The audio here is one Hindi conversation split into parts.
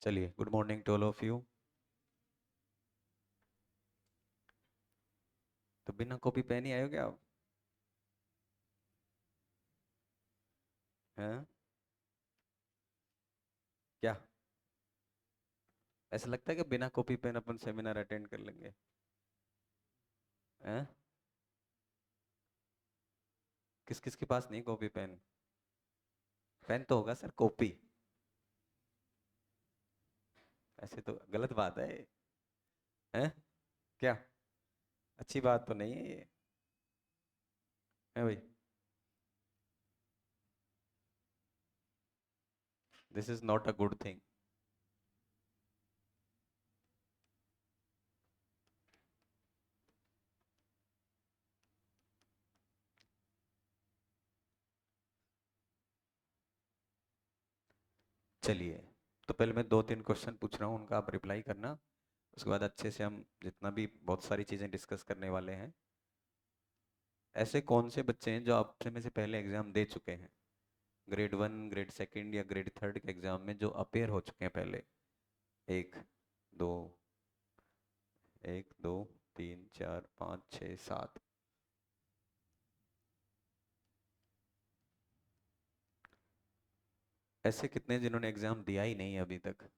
चलिए, good morning to all of you. तो बिना कॉपी पेन ही आए हो क्या आप? हैं? क्या ऐसा लगता है कि बिना कॉपी पेन अपन सेमिनार अटेंड कर लेंगे? हैं? किस किस के पास नहीं कॉपी पेन? पेन तो होगा सर, कॉपी ऐसे तो गलत बात है। हैं? क्या? अच्छी बात तो नहीं है ये, है भाई? This is not a good thing. चलिए, तो पहले मैं दो तीन क्वेश्चन पूछ रहा हूँ, उनका आप रिप्लाई करना। उसके बाद अच्छे से हम जितना भी बहुत सारी चीज़ें डिस्कस करने वाले हैं। ऐसे कौन से बच्चे हैं जो आप में से पहले एग्जाम दे चुके हैं, ग्रेड वन, ग्रेड सेकंड या ग्रेड थर्ड के एग्जाम में, जो अपेयर हो चुके हैं पहले? एक, दो, एक, दो, तीन, चार, पाँच, छः, सात। ऐसे कितने जिन्होंने एग्जाम दिया ही नहीं है अभी तक?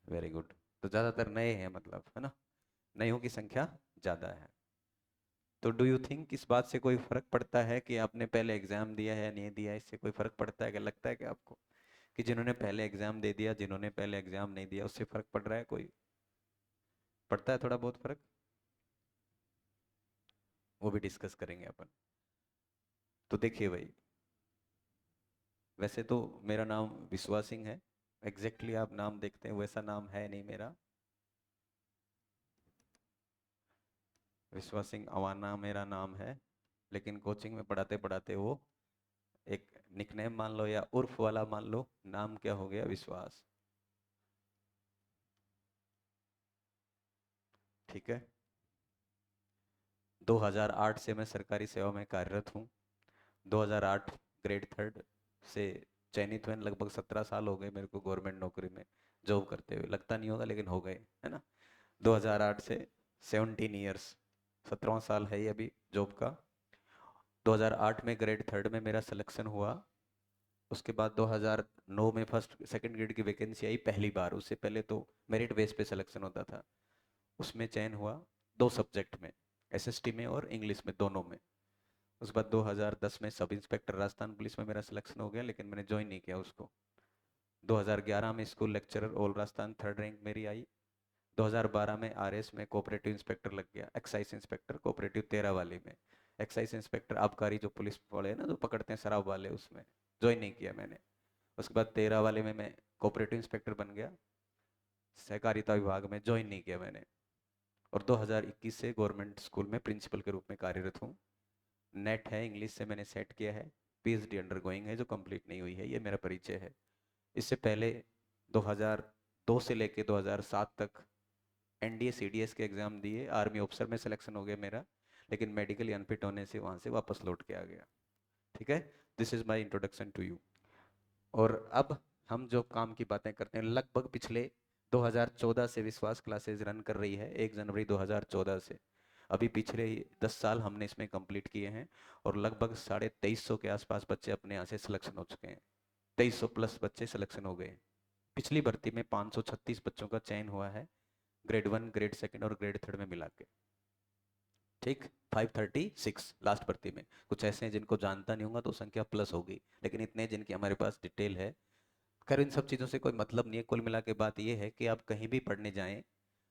Very good. तो ज़्यादातर नए हैं, मतलब, है ना? नयों की संख्या ज़्यादा है। तो डू यू थिंक इस बात से कोई फर्क पड़ता है कि आपने पहले एग्जाम दिया है या नहीं दिया है? इससे कोई फर्क पड़ता है क्या? लगता है कि आपको कि जिन्होंने पहले एग्जाम दे दिया, जिन्होंने पहले एग्जाम नहीं दिया, उससे फर्क पड़ रहा है कोई? पड़ता है थोड़ा बहुत फर्क? वो भी डिस्कस करेंगे अपन। तो देखिए भाई, वैसे तो मेरा नाम विश्वास सिंह है। एग्जैक्टली आप नाम देखते हैं वैसा नाम है नहीं मेरा। विश्वास सिंह अवाना मेरा नाम है। लेकिन कोचिंग में पढ़ाते पढ़ाते वो एक निकनेम मान लो या उर्फ वाला मान लो, नाम क्या हो गया, विश्वास। ठीक है। 2008 से मैं सरकारी सेवा में कार्यरत हूँ। 2008 ग्रेड थर्ड से चयनित हुए। लगभग 17 साल हो गए मेरे को गवर्नमेंट नौकरी में जॉब करते हुए। लगता नहीं होगा लेकिन हो गए, है ना? 2008 से 17 ईयर्स, 17वां साल है ये अभी जॉब का। 2008 में ग्रेड थर्ड में मेरा सिलेक्शन हुआ। उसके बाद 2009 में फर्स्ट सेकंड ग्रेड की वैकेंसी आई पहली बार। उससे पहले तो मेरिट बेस पे सिलेक्शन होता था। उसमें चयन हुआ दो सब्जेक्ट में, एसएसटी में और इंग्लिश में, दोनों में। उसके बाद 2010 में सब इंस्पेक्टर राजस्थान पुलिस में मेरा सिलेक्शन हो गया, लेकिन मैंने ज्वाइन नहीं किया उसको। 2011 में school lecturer all Rajasthan third rank मेरी आई। 2012 में आरएस में कोऑपरेटिव इंस्पेक्टर लग गया, एक्साइज इंस्पेक्टर कोऑपरेटिव 13 वाले में। एक्साइज इंस्पेक्टर आबकारी जो पुलिस वाले हैं ना, जो पकड़ते हैं शराब वाले, उसमें ज्वाइन नहीं किया मैंने। उसके बाद 13 वाले में मैं कोऑपरेटिव इंस्पेक्टर बन गया, सहकारिता विभाग में ज्वाइन नहीं किया मैंने। और 2021 से गवर्नमेंट स्कूल में प्रिंसिपल के रूप में कार्यरत हूँ। नेट है, इंग्लिश से मैंने सेट किया है। पीएचडी अंडर गोइंग है जो कंप्लीट नहीं हुई है। ये मेरा परिचय है। इससे पहले 2002 से लेके 2007 तक एनडीए सीडीएस के एग्जाम दिए, आर्मी ऑफिसर में सिलेक्शन हो गया मेरा। लेकिन मेडिकली अनफिट होने से वहाँ से वापस लौट के आ गया। ठीक है। This is my introduction to you. और अब हम जो काम की बातें करते हैं, लगभग पिछले 2014 से विश्वास क्लासेज रन कर रही है, 1 जनवरी 2014 से। अभी पिछले 10 साल हमने इसमें कंप्लीट किए हैं। और लगभग 2350 के आसपास बच्चे अपने यहाँ से सिलेक्शन हो चुके हैं। 2300 प्लस बच्चे सिलेक्शन हो गए हैं। पिछली भर्ती में 536 बच्चों का चयन हुआ है, ग्रेड वन, ग्रेड सेकंड और ग्रेड थर्ड में मिला के। ठीक। 536 लास्ट भर्ती में। कुछ ऐसे हैं जिनको जानता नहीं होगा तो संख्या प्लस होगी, लेकिन इतने जिनकी हमारे पास डिटेल है। खैर, इन सब चीज़ों से कोई मतलब नहीं है। कुल मिला के बात यह है कि आप कहीं भी पढ़ने जाएं,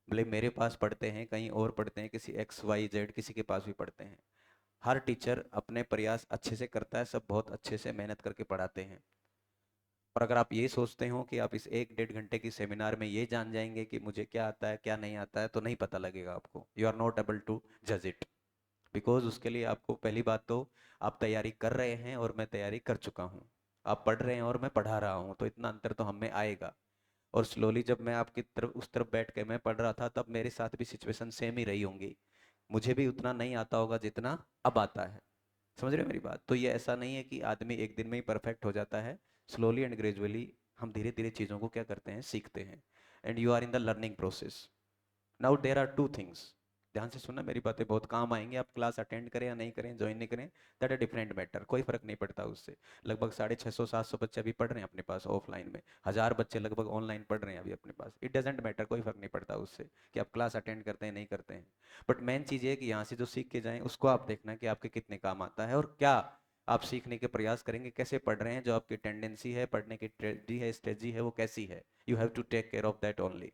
भले मेरे पास पढ़ते हैं, कहीं और पढ़ते हैं, किसी एक्स वाई जेड किसी के पास भी पढ़ते हैं, हर टीचर अपने प्रयास अच्छे से करता है, सब बहुत अच्छे से मेहनत करके पढ़ाते हैं। और अगर आप ये सोचते हो कि आप इस 1 डेढ़ घंटे की सेमिनार में ये जान जाएंगे कि मुझे क्या आता है क्या नहीं आता है, तो नहीं पता लगेगा आपको। You are not able to जज इट। बिकॉज उसके लिए आपको पहली बात तो, आप तैयारी कर रहे हैं और मैं तैयारी कर चुका हूँ। आप पढ़ रहे हैं और मैं पढ़ा रहा हूँ, तो इतना अंतर तो हम में आएगा। और स्लोली जब मैं आपकी तरफ उस तरफ बैठ के मैं पढ़ रहा था, तब मेरे साथ भी सिचुएशन सेम ही रही होंगी। मुझे भी उतना नहीं आता होगा जितना अब आता है। समझ रहे हो मेरी बात? तो ये ऐसा नहीं है कि आदमी एक दिन में ही परफेक्ट हो जाता है। स्लोली एंड ग्रेजुअली हम धीरे धीरे चीज़ों को क्या करते हैं, सीखते हैं, and you are in the learning process. Now there are two things, ध्यान से सुनना, मेरी बातें बहुत काम आएंगी। आप क्लास अटेंड करें या नहीं करें, ज्वाइन नहीं करें, दैट अ डिफरेंट मैटर, कोई फर्क नहीं पड़ता उससे। लगभग 650-700 बच्चे अभी पढ़ रहे हैं अपने पास ऑफलाइन में, 1000 बच्चे लगभग ऑनलाइन पढ़ रहे हैं अभी अपने पास। इट डजेंट मैटर, कोई फर्क नहीं पड़ता उससे कि आप क्लास अटेंड करते हैं नहीं करते हैं। बट मेन चीज़ ये है कि यहाँ से जो सीख के जाएं उसको आप देखना कि आपके कितने काम आता है, और क्या आप सीखने के प्रयास करेंगे, कैसे पढ़ रहे हैं, जो आपकी टेंडेंसी है पढ़ने की, स्ट्रेटजी है वो कैसी है। You have to take care of that only.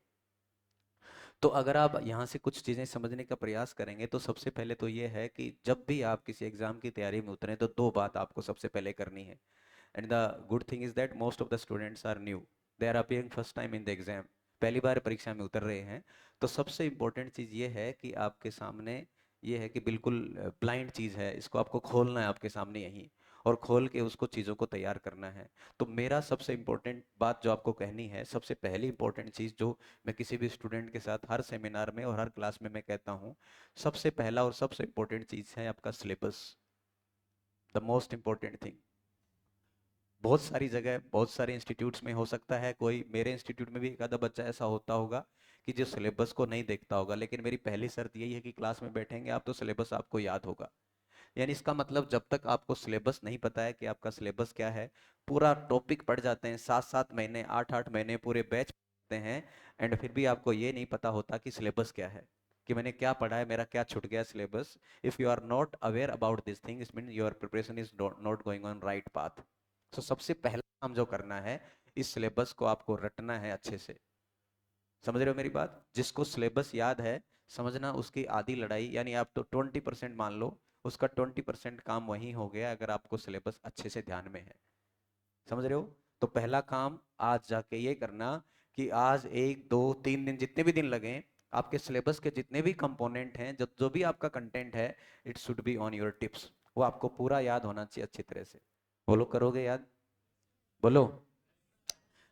तो अगर आप यहाँ से कुछ चीज़ें समझने का प्रयास करेंगे तो सबसे पहले तो ये है कि जब भी आप किसी एग्जाम की तैयारी में उतरें तो दो बात आपको सबसे पहले करनी है। And the good thing is that most of the students are new, they are appearing first time in the exam, पहली बार परीक्षा में उतर रहे हैं। तो सबसे इंपॉर्टेंट चीज़ ये है कि आपके सामने ये है कि बिल्कुल ब्लाइंड चीज़ है, इसको आपको खोलना है आपके सामने यहीं, और खोल के उसको चीज़ों को तैयार करना है। तो मेरा सबसे इम्पोर्टेंट बात जो आपको कहनी है, सबसे पहली इंपॉर्टेंट चीज़ जो मैं किसी भी स्टूडेंट के साथ हर सेमिनार में और हर क्लास में मैं कहता हूँ, सबसे पहला और सबसे इम्पोर्टेंट चीज़ है आपका syllabus, the most important thing. बहुत सारी जगह, बहुत सारे इंस्टीट्यूट्स में हो सकता है, कोई मेरे इंस्टीट्यूट में भी एक आधा बच्चा ऐसा होता होगा कि जो सिलेबस को नहीं देखता होगा, लेकिन मेरी पहली शर्त यही है कि क्लास में बैठेंगे आप तो सिलेबस आपको याद होगा। यानी इसका मतलब जब तक आपको सिलेबस नहीं पता है कि आपका सिलेबस क्या है, पूरा टॉपिक पढ़ जाते हैं, 7-7 महीने, 8-8 महीने पूरे बैच पढ़ते हैं, एंड फिर भी आपको ये नहीं पता होता कि सिलेबस क्या है, कि मैंने क्या पढ़ा है, मेरा क्या छूट गया syllabus. If you are not aware about this thing, it mean your preparation is not going on right path. तो सबसे पहला काम जो करना है, इस सिलेबस को आपको रटना है अच्छे से। समझ रहे हो मेरी बात? जिसको सिलेबस याद है, समझना उसकी आधी लड़ाई, यानी आप तो 20% मान लो, उसका 20% काम वही हो गया अगर आपको सिलेबस अच्छे से ध्यान में है। समझ रहे हो? तो पहला काम आज जाके ये करना कि आज 1 2 3 दिन, जितने भी दिन लगे, आपके सिलेबस के जितने भी कंपोनेंट हैं, जो जो भी आपका कंटेंट है, it should be on your tips, वो आपको पूरा याद होना चाहिए अच्छी तरह से। बोलो, करोगे याद? बोलो।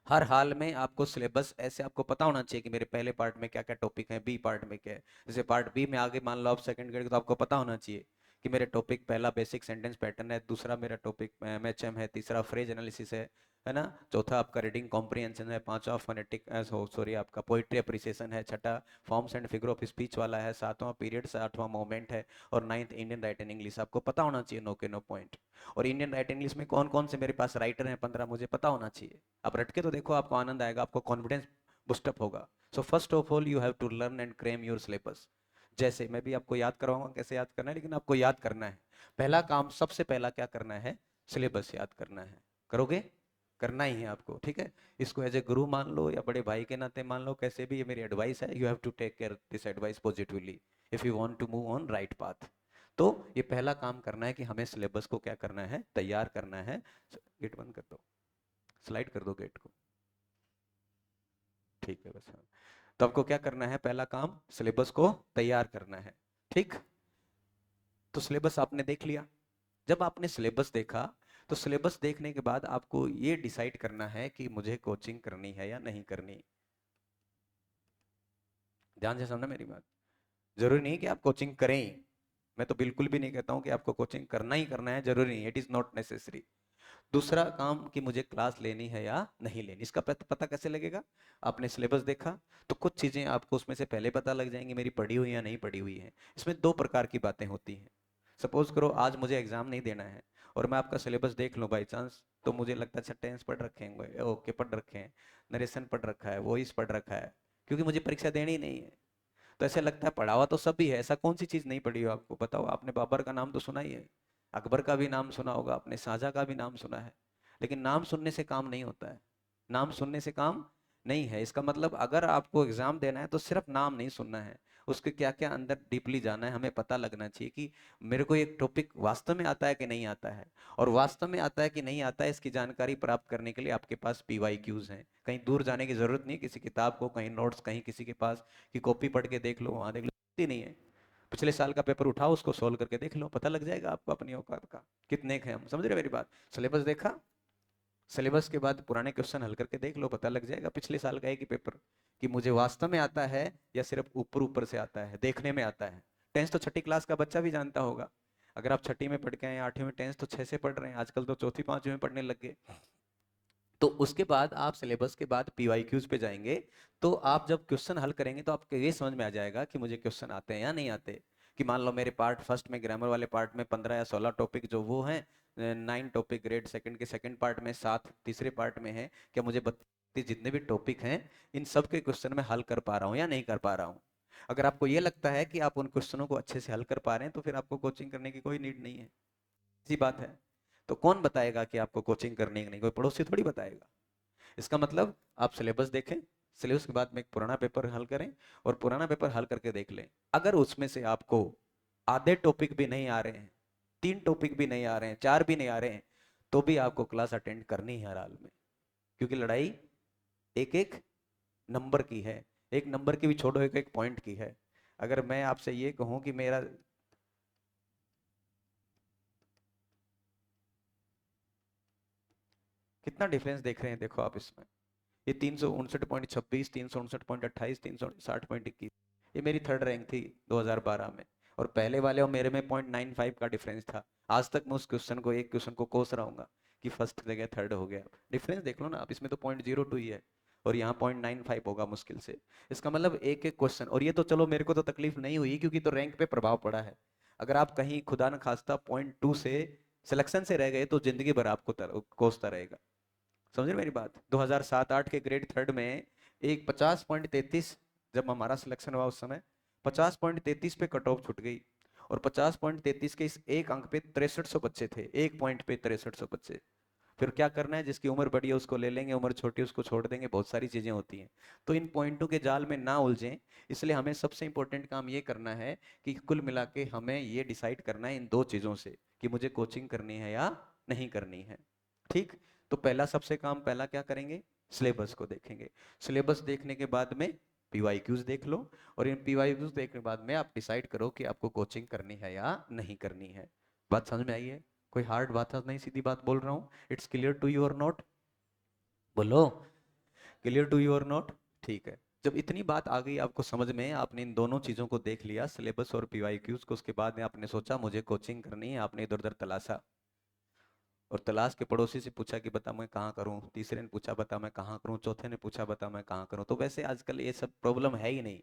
हर हाल में आपको सिलेबस ऐसे आपको पता होना चाहिए कि मेरे पहले पार्ट में क्या क्या टॉपिक है, बी पार्ट में क्या है। जैसे पार्ट बी में आगे मान लो आप सेकंड ग्रेड, तो आपको पता होना चाहिए कि मेरे टॉपिक पहला बेसिक सेंटेंस पैटर्न है, दूसरा मेरा टॉपिक एमएचएम है, तीसरा फ्रेज एनालिसिस है ना, चौथा आपका रीडिंग कॉम्प्रिहेंशन है, पांचवा फोनेटिक सॉरी आपका पोइट्री अप्रिसिएशन है, छठा forms and figure of speech वाला है, सातवां पीरियड्स, आठवां मोमेंट है, और नाइन्थ इंडियन राइटिंग इंग्लिश। आपको पता होना चाहिए, नो के नो पॉइंट। और इंडियन राइटिंग इंग्लिश में कौन कौन से मेरे पास राइटर हैं, 15, मुझे पता होना चाहिए। आप रट के तो देखो, आपको आनंद आएगा, आपको कॉन्फिडेंस बूस्टअप होगा। So first of all you have to learn and cram your syllabus. जैसे मैं भी आपको याद करवाऊंगा कैसे याद करना है, लेकिन आपको याद करना है। पहला काम सबसे पहला क्या करना है, सिलेबस याद करना है। करोगे? करना ही है आपको, ठीक है। इसको एज ए गुरु मान लो या बड़े भाई के नाते मान लो, कैसे भी, ये मेरी एडवाइस है। You have to take care this advice positively if you want to move on right path. तो ये पहला काम करना है कि हमें सिलेबस को क्या करना है, तैयार करना है। गेट बंद कर दो, स्लाइड कर दो गेट को, ठीक है बस, हाँ। तो आपको क्या करना है, पहला काम सिलेबस को तैयार करना है, ठीक। तो सिलेबस आपने देख लिया। जब आपने सिलेबस देखा, तो सिलेबस देखने के बाद आपको ये डिसाइड करना है कि मुझे कोचिंग करनी है या नहीं करनी। ध्यान से समझना मेरी बात। जरूरी नहीं कि आप कोचिंग करें ही। मैं तो बिल्कुल भी नहीं कहता हूं कि आपको कोचिंग करना ही करना है, जरूरी नहीं, इट इज नॉट नेसेसरी। दूसरा काम कि मुझे क्लास लेनी है या नहीं लेनी, इसका पता कैसे लगेगा? आपने सिलेबस देखा, तो कुछ चीजें आपको उसमें से पहले पता लग जाएंगी, मेरी पढ़ी हुई या नहीं पढ़ी हुई है। इसमें दो प्रकार की बातें होती हैं। सपोज करो आज मुझे एग्जाम नहीं देना है, और मैं आपका सिलेबस देख लूँ बाई चांस, तो मुझे लगता है अच्छा टेंस पढ़ रखे हैं, ओके पढ़ रखे हैं, नरेशन पढ़ रखा है, वॉइस पढ़ रखा है, क्योंकि मुझे परीक्षा देनी ही नहीं है। तो ऐसे लगता है पढ़ा हुआ तो सब भी है, ऐसा कौन सी चीज नहीं पढ़ी हो आपको बताओ। आपने बाबर का नाम तो सुना ही है, अकबर का भी नाम सुना होगा, आपने शाहजहां का भी नाम सुना है, लेकिन नाम सुनने से काम नहीं होता है। नाम सुनने से काम नहीं है। इसका मतलब अगर आपको एग्जाम देना है तो सिर्फ नाम नहीं सुनना है, उसके क्या क्या अंदर डीपली जाना है, हमें पता लगना चाहिए कि मेरे को एक टॉपिक वास्तव में आता है कि नहीं आता है। और वास्तव में आता है कि नहीं आता है, इसकी जानकारी प्राप्त करने के लिए आपके पास पीवाईक्यूज हैं। कहीं दूर जाने की जरूरत नहीं, किसी किताब को, कहीं नोट्स, कहीं किसी के पास की कॉपी पढ़ के देख लो, वहां देख लो, नहीं है। पिछले साल का पेपर उठाओ, उसको सोल्व करके देख लो, पता लग जाएगा आपको अपनी औकात का कितने हैं हम। समझ रहे मेरी बात? सिलेबस देखा, सिलेबस के बाद पुराने क्वेश्चन हल करके देख लो, पता लग जाएगा पिछले साल का एक ही पेपर कि मुझे वास्तव में आता है या सिर्फ ऊपर ऊपर से आता है, देखने में आता है। टेंस तो छठी क्लास का बच्चा भी जानता होगा। अगर आप छठी में पढ़ के आए, 8वीं में टेंस तो 6 से पढ़ रहे हैं, आजकल तो चौथी 5वीं में पढ़ने लग गए। तो उसके बाद आप सिलेबस के बाद पीवाईक्यूज पे जाएंगे। तो आप जब क्वेश्चन हल करेंगे तो आपको ये समझ में आ जाएगा कि मुझे क्वेश्चन आते हैं या नहीं आते। कि मान लो मेरे पार्ट फर्स्ट में ग्रामर वाले पार्ट में 15 या 16 टॉपिक जो वो हैं, 9 टॉपिक ग्रेड सेकंड के सेकंड पार्ट में, 7 तीसरे पार्ट में है, क्या मुझे 32 जितने भी टॉपिक हैं इन सब के क्वेश्चन में हल कर पा रहा हूँ या नहीं कर पा रहा हूँ। अगर आपको ये लगता है कि आप उन क्वेश्चनों को अच्छे से हल कर पा रहे हैं तो फिर आपको कोचिंग करने की कोई नीड नहीं है। इसी बात है। तो कौन बताएगा कि आपको कोचिंग करनी है कि नहीं? कोई पड़ोसी थोड़ी बताएगा। इसका मतलब आप सिलेबस देखें, सिलेबस के बाद में एक पुराना पेपर हल करें और पुराना पेपर हल करके देख लें। अगर उसमें से आपको आधे टॉपिक भी नहीं आ रहे हैं, 3 टॉपिक भी नहीं आ रहे हैं, 4 भी नहीं आ रहे हैं, तो भी आपको क्लास अटेंड करनी है हर हाल में। क्योंकि लड़ाई एक एक नंबर की है। एक नंबर की भी छोड़ो, एक एक पॉइंट की है। अगर मैं आपसे ये कहूं कि मेरा कितना डिफरेंस देख रहे हैं, देखो आप इसमें। ये 359.26, 359.28, 360.21, ये मेरी थर्ड रैंक थी 2012 में। और पहले वाले और मेरे में 0.95 का डिफरेंस था। आज तक मैं उस क्वेश्चन को, एक क्वेश्चन को कोस रहा हूँ कि फर्स्ट जगह थर्ड हो गया। डिफरेंस देख लो ना आप, इसमें तो 0.02 ही है और यहाँ 0.95 होगा मुश्किल से। इसका मतलब एक एक क्वेश्चन। और ये तो चलो मेरे को तो तकलीफ नहीं हुई क्योंकि तो रैंक पे प्रभाव पड़ा है। अगर आप कहीं खुदा न खास्ता 0.2 से सिलेक्शन से रह गए तो जिंदगी भर आपको कोसता रहेगा। समझ रहे मेरी बात? 2007-8 के ग्रेड थर्ड में एक 50.33, जब हमारा सिलेक्शन हुआ उस समय 50.33 पे कट ऑफ छूट गई। और 50.33 के इस एक अंक पे 6300 बच्चे थे, एक पॉइंट पे 6300 बच्चे। फिर क्या करना है? जिसकी उम्र बड़ी है उसको ले लेंगे, उम्र छोटी उसको छोड़ देंगे, बहुत सारी चीजें होती हैं। तो इन पॉइंटों के जाल में ना उलझें। इसलिए हमें सबसे इंपॉर्टेंट काम ये करना है कि कुल मिला के हमें ये डिसाइड करना है इन दो चीजों से कि मुझे कोचिंग करनी है या नहीं करनी है। ठीक। तो पहला सबसे काम, पहला क्या करेंगे? सिलेबस को देखेंगे। सिलेबस देखने के बाद में पीवाईक्यूज देख लो। और इन पीवाईक्यूज देखने के बाद में आप डिसाइड करो कि आपको कोचिंग करनी है या नहीं करनी है। बात समझ में आई है? कोई हार्ड बात है नहीं, सीधी बात बोल रहा हूँ। इट्स क्लियर टू यू और नॉट? बोलो, क्लियर टू यू और नॉट? ठीक है। जब इतनी बात आ गई आपको समझ में, आपने इन दोनों चीजों को देख लिया, सिलेबस और पीवाईक्यूज को, उसके बाद में आपने सोचा मुझे कोचिंग करनी है, आपने इधर उधर तलाशा। और तलाश के पड़ोसी से पूछा कि बता मैं कहाँ करूँ, तीसरे ने पूछा बता मैं कहाँ करूँ, चौथे ने पूछा बता मैं कहाँ करूँ। तो वैसे आजकल ये सब प्रॉब्लम है ही नहीं,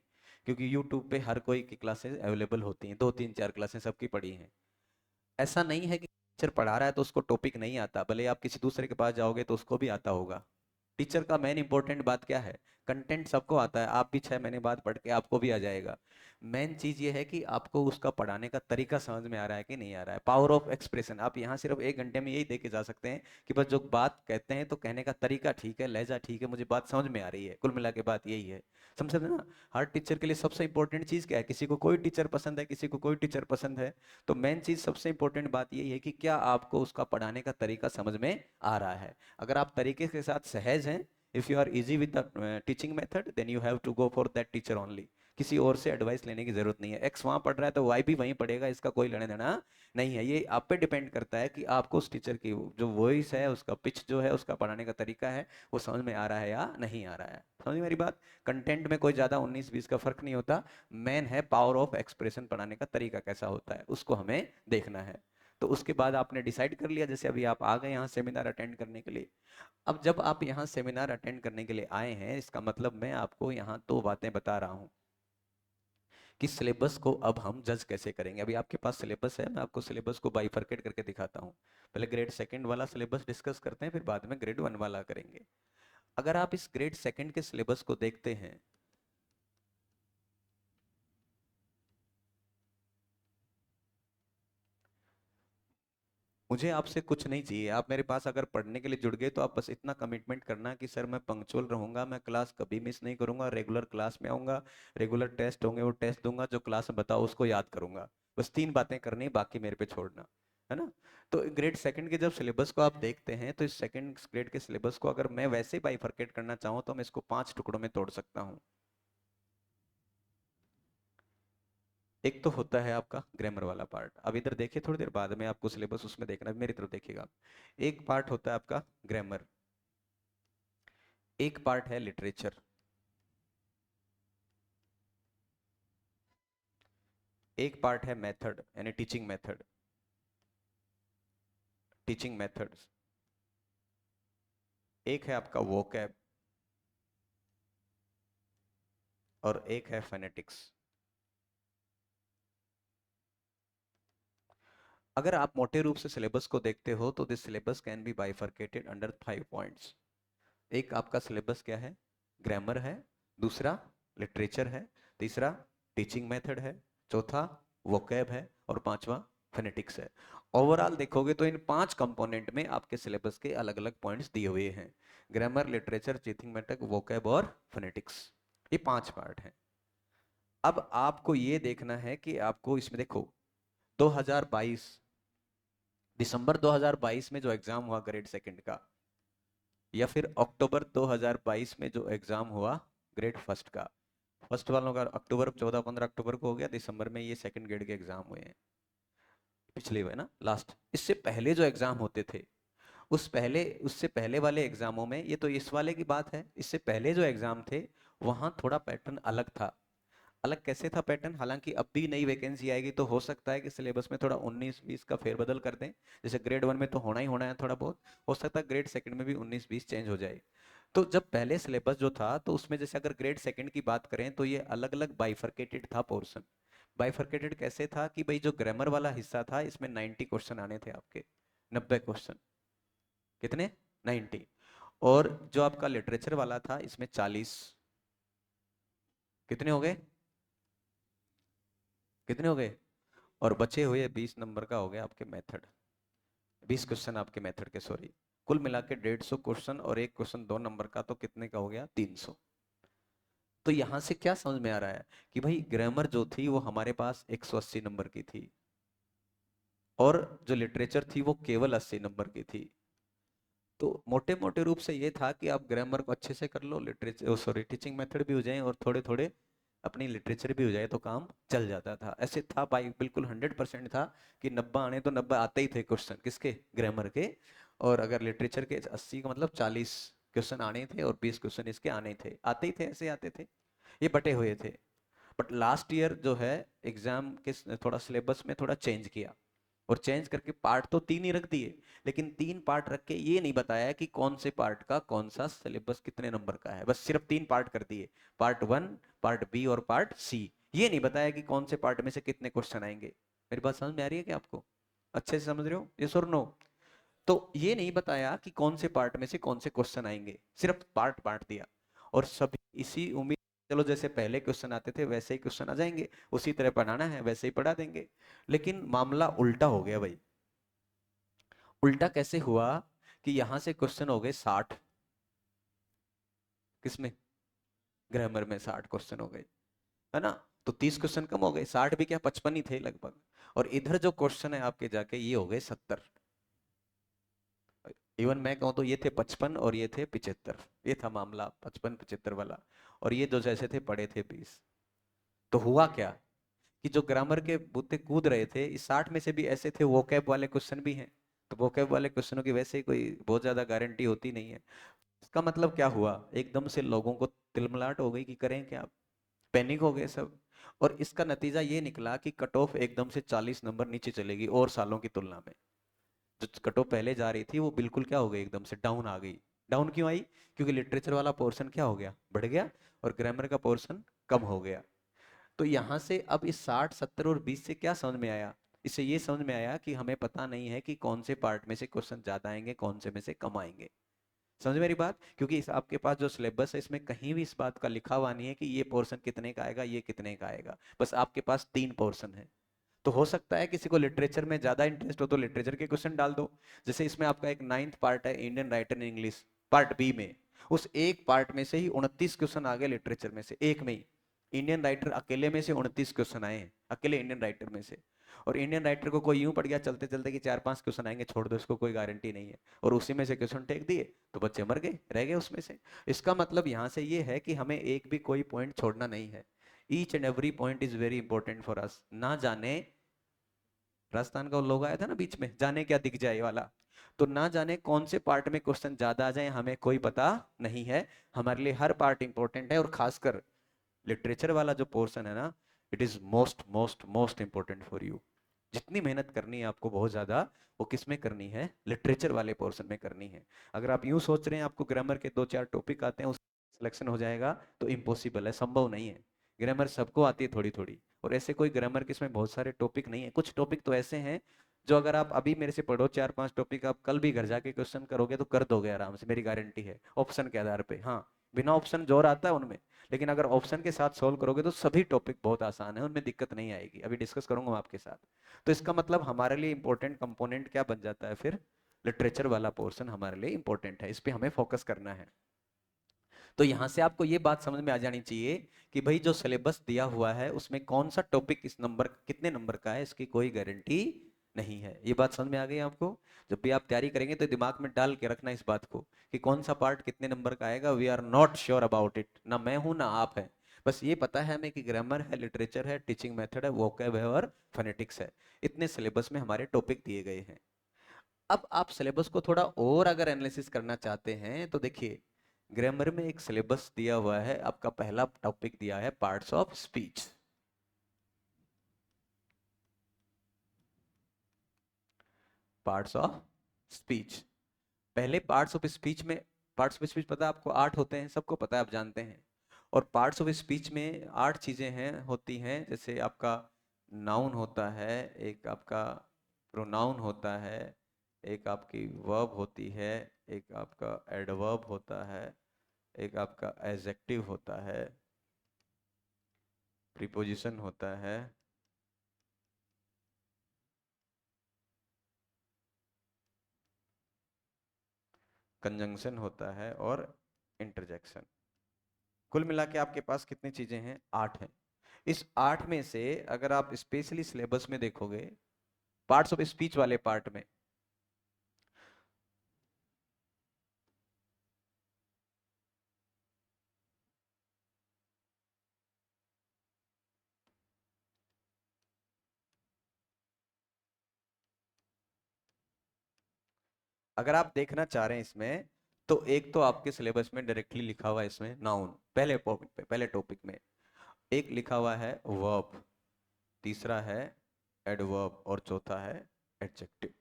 क्योंकि यूट्यूब पे हर कोई की क्लासेस अवेलेबल होती हैं, 2 3 4 क्लासेस सबकी पढ़ी हैं। ऐसा नहीं है कि टीचर पढ़ा रहा है तो उसको टॉपिक नहीं आता, भले आप किसी दूसरे के पास जाओगे तो उसको भी आता होगा। टीचर का मेन इंपॉर्टेंट बात क्या है? कंटेंट सबको आता है, आप भी 6 महीने बाद पढ़ के आपको भी आ जाएगा। मेन चीज ये है कि आपको उसका पढ़ाने का तरीका समझ में आ रहा है कि नहीं आ रहा है। पावर ऑफ एक्सप्रेशन, आप यहाँ सिर्फ 1 घंटे में यही देख के जा सकते हैं कि बस जो बात कहते हैं तो कहने का तरीका ठीक है, लहजा ठीक है, मुझे बात समझ में आ रही है। कुल मिला के बात यही है। समझे ना? हर टीचर के लिए सबसे इंपॉर्टेंट चीज क्या है? किसी को कोई टीचर पसंद है, किसी को कोई टीचर पसंद है। तो मेन चीज, सबसे इंपॉर्टेंट बात यही है कि क्या आपको उसका पढ़ाने का तरीका समझ में आ रहा है। अगर आप तरीके के साथ सहज हैं, if you are easy with the teaching method, then you have to go for that teacher only. किसी और से एडवाइस लेने की जरूरत नहीं है। एक्स वहां पढ़ रहा है तो वाई भी वहीं पढ़ेगा, इसका कोई लेना देना नहीं है। ये आप पे डिपेंड करता है कि आपको उस टीचर की जो वॉइस है, उसका पिच जो है, उसका पढ़ाने का तरीका है, वो समझ में आ रहा है या नहीं आ रहा है। समझ मेरी बात? कंटेंट में कोई ज्यादा 19 20 का फर्क नहीं होता। मेन है पावर ऑफ एक्सप्रेशन, पढ़ाने का तरीका कैसा होता है, उसको हमें देखना है। तो उसके बाद आपने डिसाइड कर लिया, जैसे अभी आप आ गए यहाँ सेमिनार अटेंड करने के लिए। अब जब आप यहाँ सेमिनार अटेंड करने के लिए आए हैं, इसका मतलब मैं आपको यहाँ 2 बातें बता रहा हूँ कि सिलेबस को अब हम जज कैसे करेंगे। अभी आपके पास सिलेबस है, मैं आपको सिलेबस को बाइफरकेट करके दिखाता हूँ। पहले ग्रेड सेकंड वाला सिलेबस डिस्कस करते हैं, फिर बाद में ग्रेड 1 वाला करेंगे। अगर आप इस ग्रेड सेकंड के सिलेबस को देखते हैं, मुझे आपसे कुछ नहीं चाहिए। आप मेरे पास अगर पढ़ने के लिए जुड़ गए तो आप बस इतना कमिटमेंट करना कि सर मैं पंक्चुअल रहूंगा, मैं क्लास कभी मिस नहीं करूंगा, रेगुलर क्लास में आऊंगा, रेगुलर टेस्ट होंगे वो टेस्ट दूंगा, जो क्लास में बताओ उसको याद करूंगा। बस 3 बातें करनी, बाकी मेरे पे छोड़ना, है ना? तो ग्रेड सेकंड के जब सिलेबस को आप देखते हैं, तो इस सेकंड ग्रेड के सिलेबस को अगर मैं वैसे बाइफरकेट करना चाहूँ तो मैं इसको 5 टुकड़ों में तोड़ सकता हूँ। एक तो होता है आपका ग्रामर वाला पार्ट। अब इधर देखिए, थोड़ी देर बाद में आपको सिलेबस उसमें देखना है, मेरी तरफ देखिएगा। एक पार्ट होता है आपका ग्रामर, एक पार्ट है लिटरेचर, एक पार्ट है मेथड यानी टीचिंग मेथड, टीचिंग मेथड्स, एक है आपका वोकैब और एक है फोनेटिक्स। अगर आप मोटे रूप से सिलेबस को देखते हो तो this syllabus can be bifurcated under 5 points. एक आपका सिलेबस क्या है? ग्रामर है, दूसरा लिटरेचर है, तीसरा टीचिंग मेथड है, चौथा वोकैब है और पांचवा फोनेटिक्स है। ओवरऑल देखोगे तो इन 5 कंपोनेंट में आपके सिलेबस के अलग अलग पॉइंट्स दिए हुए हैं। Grammar, literature, teaching method, vocab और फोनेटिक्स, ये 5 पार्ट हैं। अब आपको ये देखना है कि आपको इसमें देखो 2022 दिसंबर 2022 में जो एग्जाम हुआ ग्रेड सेकंड का, या फिर अक्टूबर 2022 में जो एग्जाम हुआ ग्रेड फर्स्ट का। फर्स्ट वालों का अक्टूबर 14-15 अक्टूबर को हो गया, दिसंबर में ये सेकंड ग्रेड के एग्जाम हुए हैं पिछले हुए ना लास्ट। इससे पहले जो एग्जाम होते थे उससे पहले वाले एग्जामों में, ये तो इस वाले की बात है, इससे पहले जो एग्जाम थे वहां थोड़ा पैटर्न अलग था। अलग कैसे था पैटर्न? हालांकि अब भी नई वैकेंसी आएगी तो हो सकता है कि सिलेबस में थोड़ा 19-20 का फेरबदल कर दें। जैसे ग्रेड 1 में तो होना ही होना है थोड़ा बहुत, हो सकता है ग्रेड सेकंड में भी 19-20 चेंज हो जाए। तो जब पहले सिलेबस जो था तो उसमें जैसे अगर ग्रेड सेकंड की बात करें तो ये अलग अलग बाइफरकेटेड था पोर्शन। बाइफरकेटेड कैसे था कि भाई जो ग्रामर वाला हिस्सा था इसमें 90 क्वेश्चन आने थे आपके, 90 क्वेश्चन। कितने? 90। और जो आपका लिटरेचर वाला था इसमें 40। कितने हो गए? कितने हो गए? और बचे हुए 20 नंबर का हो गया आपके मेथड। 20 क्वेश्चन आपके मेथड के, सॉरी। कुल मिला के 150 क्वेश्चन और एक क्वेश्चन 2 नंबर का, तो कितने का हो गया? 300। तो यहां से क्या समझ में आ रहा है कि भाई ग्रामर जो थी वो हमारे पास 180 नंबर की थी और जो लिटरेचर थी वो केवल 80 नंबर की थी। तो मोटे मोटे रूप से ये था कि आप ग्रामर को अच्छे से कर लो, लिटरेचर सॉरी टीचिंग मेथड भी हो जाए और थोड़े थोड़े अपनी लिटरेचर भी हो जाए तो काम चल जाता था। ऐसे था भाई, बिल्कुल 100% था कि 90 आने तो 90 आते ही थे क्वेश्चन किसके? ग्रामर के। और अगर लिटरेचर के 80 का मतलब 40 क्वेश्चन आने थे और 20 क्वेश्चन इसके आने थे, आते ही थे, ऐसे आते थे, ये बटे हुए थे। बट लास्ट ईयर जो है एग्जाम के थोड़ा सिलेबस में थोड़ा चेंज किया और चेंज करके पार्ट तो 3 ही रख दिए, लेकिन 3 पार्ट रख के ये नहीं बताया कि कौन से पार्ट का कौन सा सिलेबस कितने नंबर का है, बस सिर्फ 3 पार्ट कर दिए, पार्ट 1, पार्ट बी और पार्ट सी। ये नहीं बताया कि कौन से पार्ट में से कितने क्वेश्चन आएंगे। मेरी बात समझ में आ रही है क्या आपको? अच्छे से समझ रहे हो? यस और नो? तो ये नहीं बताया कि कौन से पार्ट में से कौन से क्वेश्चन आएंगे, सिर्फ पार्ट पार्ट दिया। और सभी इसी उम्मीद, चलो जैसे पहले क्वेश्चन आते थे वैसे ही क्वेश्चन आ जाएंगे, उसी तरह पढ़ाना है वैसे ही पढ़ा देंगे। लेकिन मामला उल्टा हो गया भाई। उल्टा कैसे हुआ कि यहां से क्वेश्चन हो गए 60। किसमें? ग्रामर में 60 क्वेश्चन हो गए, है ना? तो 30 क्वेश्चन कम हो गए, 60 भी क्या 55 ही थे लगभग। और इधर जो क्वेश्चन है आपके जाके ये हो गए 70। इवन मैं कहूँ तो ये थे 55 और ये थे 75। ये था मामला 55-75 वाला। और ये दो जैसे थे पड़े थे 20। तो हुआ क्या कि जो ग्रामर के बुत्ते कूद रहे थे, इस 60 में से भी ऐसे थे वोकैब वाले क्वेश्चन भी हैं। तो वोकैब वाले क्वेश्चनों की वैसे ही कोई बहुत ज्यादा गारंटी होती नहीं है। इसका मतलब क्या हुआ? एकदम से लोगों को तिलमिलाट हो गई कि करें क्या, पैनिक हो गए सब। और इसका नतीजा ये निकला कि कट ऑफ एकदम से 40 नंबर नीचे चलेगी और सालों की तुलना में। जो कट ऑफ पहले जा रही थी वो बिल्कुल क्या हो गई, एकदम से डाउन आ गई। डाउन क्यों आई? क्योंकि लिटरेचर वाला पोर्शन क्या हो गया, बढ़ गया, और ग्रामर का पोर्शन कम हो गया। तो यहां से अब इस 60, 70 और 20 से क्या समझ में आया? इससे ये समझ में आया कि हमें पता नहीं है कि कौन से पार्ट में से क्वेश्चन ज्यादा आएंगे, कौन से में से कम आएंगे। समझ मेरी बात? क्योंकि इस आपके पास जो सिलेबस है इसमें कहीं भी इस बात का लिखा हुआ नहीं है कि ये पोर्शन कितने का आएगा, ये कितने का आएगा। बस आपके पास 3 पोर्शन है। तो हो सकता है किसी को लिटरेचर में ज्यादा इंटरेस्ट हो तो लिटरेचर के क्वेश्चन डाल दो। जैसे इसमें आपका एक 9th पार्ट है Indian writer in English, part B में। उस एक पार्ट में से ही 29 क्वेश्चन आ गए लिटरेचर में से, एक में ही। इंडियन राइटर अकेले में से 29 क्वेश्चन आए हैं, अकेले इंडियन राइटर में से। और इंडियन राइटर को कोई यूं पड़ गया चलते चलते कि 4-5 क्वेश्चन आएंगे, छोड़ दो इसको, कोई गारंटी नहीं है, और उसी में से क्वेश्चन टेक दिए तो बच्चे मर गए, रह गए उसमें से। इसका मतलब यहां से ये है कि हमें एक भी कोई पॉइंट छोड़ना नहीं है। Each and every point is very important for us. ना जाने, राजस्थान का वो लोग आया था ना बीच में, जाने क्या दिख जाए वाला। तो ना जाने कौन से पार्ट में क्वेश्चन ज्यादा आ जाए हमें कोई पता नहीं है। हमारे लिए हर पार्ट इंपॉर्टेंट है, और खासकर लिटरेचर वाला जो पोर्शन है ना, it is most most most important for you. जितनी मेहनत करनी है आपको बहुत ज्यादा, वो किस में करनी है, लिटरेचर वाले पोर्शन में करनी है। अगर आप यूं सोच रहे हैं आपको ग्रामर के 2-4 टॉपिक आते हैं उस सिलेक्शन हो जाएगा, तो इम्पॉसिबल है, संभव नहीं है। ग्रामर सबको आती है थोड़ी थोड़ी, और ऐसे कोई ग्रामर के इसमें बहुत सारे टॉपिक नहीं है। कुछ टॉपिक तो ऐसे हैं जो अगर आप अभी मेरे से पढ़ो 4-5 टॉपिक, आप कल भी घर जाके क्वेश्चन करोगे तो कर दोगे आराम से, मेरी गारंटी है, ऑप्शन के आधार पे। हाँ, बिना ऑप्शन जोर आता है उनमें, लेकिन अगर ऑप्शन के साथ सोल्व करोगे तो सभी टॉपिक बहुत आसान है, उनमें दिक्कत नहीं आएगी। अभी डिस्कस करूंगा मैं आपके साथ। तो इसका मतलब हमारे लिए इंपॉर्टेंट कंपोनेंट क्या बन जाता है फिर, लिटरेचर वाला पोर्शन हमारे लिए इंपॉर्टेंट है, इस पे हमें फोकस करना है। तो यहां से आपको ये बात समझ में आ जानी चाहिए कि भाई जो सिलेबस दिया हुआ है उसमें कौन सा टॉपिक इस नंबर कितने नंबर का है, इसकी कोई गारंटी नहीं है। ये बात समझ में आ गई आपको? जब भी आप तैयारी करेंगे तो दिमाग में डाल के रखना इस बात को कि कौन सा पार्ट कितने नंबर का आएगा। We are not sure about it, ना मैं हूं ना आप है। बस ये पता है हमें कि ग्रामर है, लिटरेचर है, टीचिंग मेथड है, वोकैब है और फोनेटिक्स है। इतने सिलेबस में हमारे टॉपिक दिए गए हैं। अब आप सिलेबस को थोड़ा और अगर एनालिसिस करना चाहते हैं तो देखिए, ग्रामर में एक सिलेबस दिया हुआ है, आपका पहला टॉपिक दिया है parts of speech. Parts of speech, पहले पार्ट्स ऑफ स्पीच में, पार्ट्स ऑफ स्पीच पता है आपको 8 होते हैं, सबको पता है, आप जानते हैं। और पार्ट्स ऑफ स्पीच में 8 चीजें हैं, होती हैं, जैसे आपका नाउन होता है, एक आपका प्रोनाउन होता है, एक आपकी वर्ब होती है, एक आपका एडवर्ब होता है, एक आपका एडजेक्टिव होता है, प्रीपोजिशन होता है, कंजंक्शन होता है और इंटरजेक्शन। कुल मिला के आपके पास कितनी चीजें हैं, 8 हैं। इस 8 में से अगर आप स्पेशली सिलेबस में देखोगे, पार्ट्स ऑफ स्पीच वाले पार्ट में, अगर आप देखना चाह रहे हैं इसमें, तो एक तो आपके सिलेबस में डायरेक्टली लिखा हुआ है इसमें नाउन, पहले पहले टॉपिक में। एक लिखा हुआ है वर्ब, तीसरा है एडवर्ब और चौथा है एडजेक्टिव।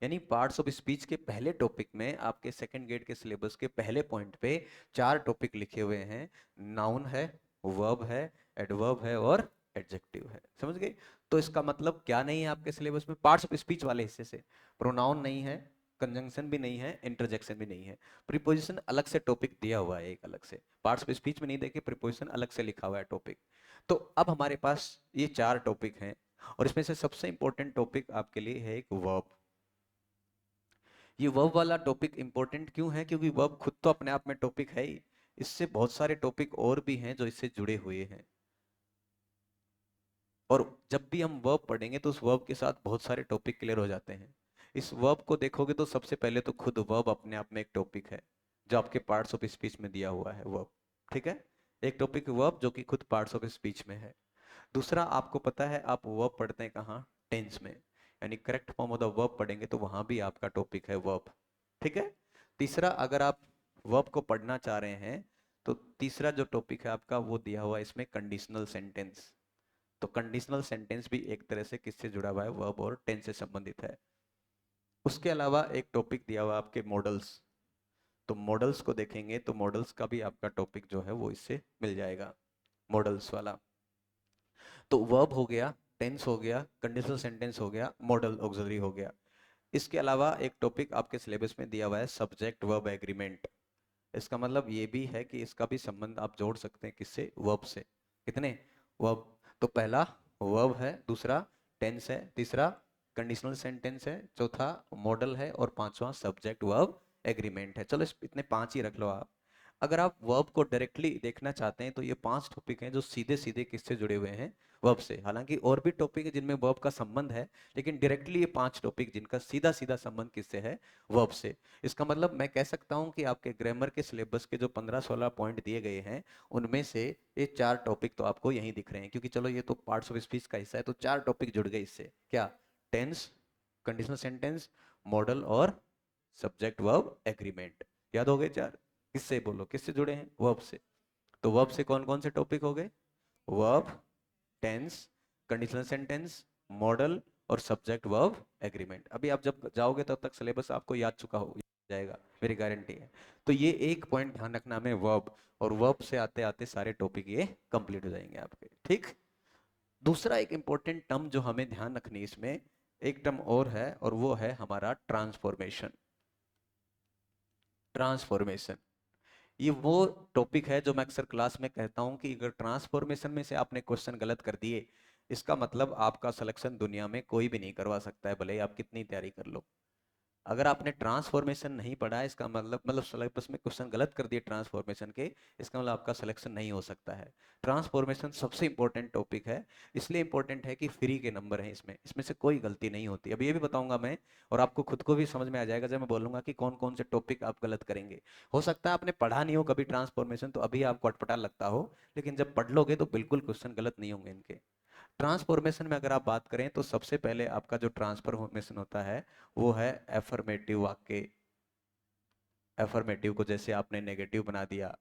यानी पार्ट्स ऑफ स्पीच के पहले टॉपिक में आपके सेकंड ग्रेड के सिलेबस के पहले पॉइंट पे 4 टॉपिक लिखे हुए हैं। नाउन है, वर्ब है, एडवर्ब है और एडजेक्टिव है। समझ गए? तो इसका मतलब क्या नहीं है आपके सिलेबस में, पार्ट्स ऑफ स्पीच वाले हिस्से से प्रोनाउन नहीं है, कंजंक्शन भी नहीं है, इंटरजेक्शन भी नहीं है। प्रीपोजिशन अलग से टॉपिक दिया हुआ है, एक अलग से पार्ट्स ऑफ स्पीच में नहीं देखे, प्रीपोजिशन अलग से लिखा हुआ है टॉपिक। तो अब हमारे पास ये 4 टॉपिक हैं, और इसमें से सबसे इंपॉर्टेंट टॉपिक आपके लिए है एक वर्ब। ये वर्ब वाला टॉपिक इंपॉर्टेंट क्यों है? क्योंकि वर्ब खुद तो अपने आप में टॉपिक है ही, इससे बहुत सारे टॉपिक और भी हैं जो इससे जुड़े हुए हैं। और जब भी हम वर्ब पढ़ेंगे तो उस वर्ब के साथ बहुत सारे टॉपिक क्लियर हो जाते हैं। इस वर्ब को देखोगे तो सबसे पहले तो खुद वर्ब अपने आप में एक टॉपिक है, जो आपके पार्ट्स ऑफ स्पीच में दिया हुआ है वर्ब। ठीक है, एक टॉपिक वर्ब जो कि खुद पार्ट्स ऑफ स्पीच में है। दूसरा, आपको पता है आप वर्ब पढ़ते हैं कहाँ, टेंस में, यानी correct form of the verb पढ़ेंगे तो वहां भी आपका टॉपिक है वर्ब। ठीक है। तीसरा, अगर आप वर्ब को पढ़ना चाह रहे हैं तो तीसरा जो टॉपिक है आपका वो दिया हुआ है इसमें कंडीशनल सेंटेंस। तो कंडीशनल सेंटेंस भी एक तरह से किससे जुड़ा हुआ है, वर्ब और टेंस से संबंधित है। उसके अलावा एक टॉपिक दिया हुआ है आपके मॉडल्स। तो मॉडल्स को देखेंगे तो मॉडल्स का भी आपका टॉपिक जो है वो इससे मिल जाएगा, मॉडल्स वाला। तो वर्ब हो गया, टेंस हो गया, कंडीशनल सेंटेंस हो गया, मॉडल ऑक्सिलरी हो गया। इसके अलावा एक टॉपिक आपके सिलेबस में दिया हुआ है सब्जेक्ट वर्ब एग्रीमेंट। इसका मतलब ये भी है कि इसका भी संबंध आप जोड़ सकते हैं किससे, वर्ब से। कितने वर्ब? तो पहला वर्ब है, दूसरा टेंस है, तीसरा कंडीशनल सेंटेंस है, चौथा मॉडल है और पांचवा सब्जेक्ट वर्ब एग्रीमेंट है। चलो इतने 5 ही रख लो आप। अगर आप वर्ब को डायरेक्टली देखना चाहते हैं तो ये 5 टॉपिक हैं जो सीधे सीधे किससे जुड़े हुए हैं, वर्ब से। हालांकि और भी टॉपिक है जिनमें वर्ब का संबंध है, लेकिन डायरेक्टली ये 5 टॉपिक जिनका सीधा सीधा संबंध किससे है, वर्ब से। इसका मतलब मैं कह सकता हूं कि आपके ग्रामर के सिलेबस के जो 15-16 पॉइंट दिए गए हैं उनमें से ये 4 टॉपिक तो आपको यहीं दिख रहे हैं, क्योंकि चलो ये तो पार्ट्स ऑफ स्पीच का हिस्सा है, तो 4 टॉपिक जुड़ गए इससे। क्या? टेंस, कंडीशनल सेंटेंस, मॉडल और सब्जेक्ट वर्ब एग्रीमेंट। याद हो गए 4? किससे बोलो, किससे जुड़े हैं, वर्ब से। तो वर्ब से कौन कौन से टॉपिक हो गए, verb, tense, conditional sentence, modal और सब्जेक्ट वर्ब एग्रीमेंट। अभी आप जब जाओगे तब तक सिलेबस आपको याद चुका हो जाएगा, मेरी गारंटी है। तो ये एक पॉइंट ध्यान रखना में वर्ब, और वर्ब से आते आते सारे टॉपिक ये कंप्लीट हो जाएंगे आपके, ठीक। दूसरा एक इंपॉर्टेंट टर्म जो हमें ध्यान रखनी है इसमें, एक टर्म और है, और वो है हमारा ट्रांसफॉर्मेशन। ट्रांसफॉर्मेशन ये वो टॉपिक है जो मैं अक्सर क्लास में कहता हूं कि अगर ट्रांसफॉर्मेशन में से आपने क्वेश्चन गलत कर दिए, इसका मतलब आपका सिलेक्शन दुनिया में कोई भी नहीं करवा सकता है, भले ही आप कितनी तैयारी कर लो। अगर आपने ट्रांसफॉर्मेशन नहीं पढ़ा है, इसका मतलब सिलेबस में क्वेश्चन गलत कर दिए ट्रांसफॉर्मेशन के, इसका मतलब आपका सिलेक्शन नहीं हो सकता है। ट्रांसफॉर्मेशन सबसे इंपॉर्टेंट टॉपिक है, इसलिए इंपॉर्टेंट है कि फ्री के नंबर हैं इसमें, इसमें से कोई गलती नहीं होती। अब ये भी बताऊंगा मैं, और आपको खुद को भी समझ में आ जाएगा जब मैं बोलूंगा कि कौन कौन से टॉपिक आप गलत करेंगे। हो सकता है आपने पढ़ा नहीं हो कभी ट्रांसफॉर्मेशन, तो अभी आपको अटपटा लगता हो, लेकिन जब पढ़ लोगे तो बिल्कुल क्वेश्चन गलत नहीं होंगे इनके। ट्रांसफॉर्मेशन में अगर आप बात करें तो सबसे पहले आपका जो ट्रांसफॉर्मेशन होता है वो है एफर्मेटिव वाक्य। एफर्मेटिव को जैसे आपने नेगेटिव बना दिया,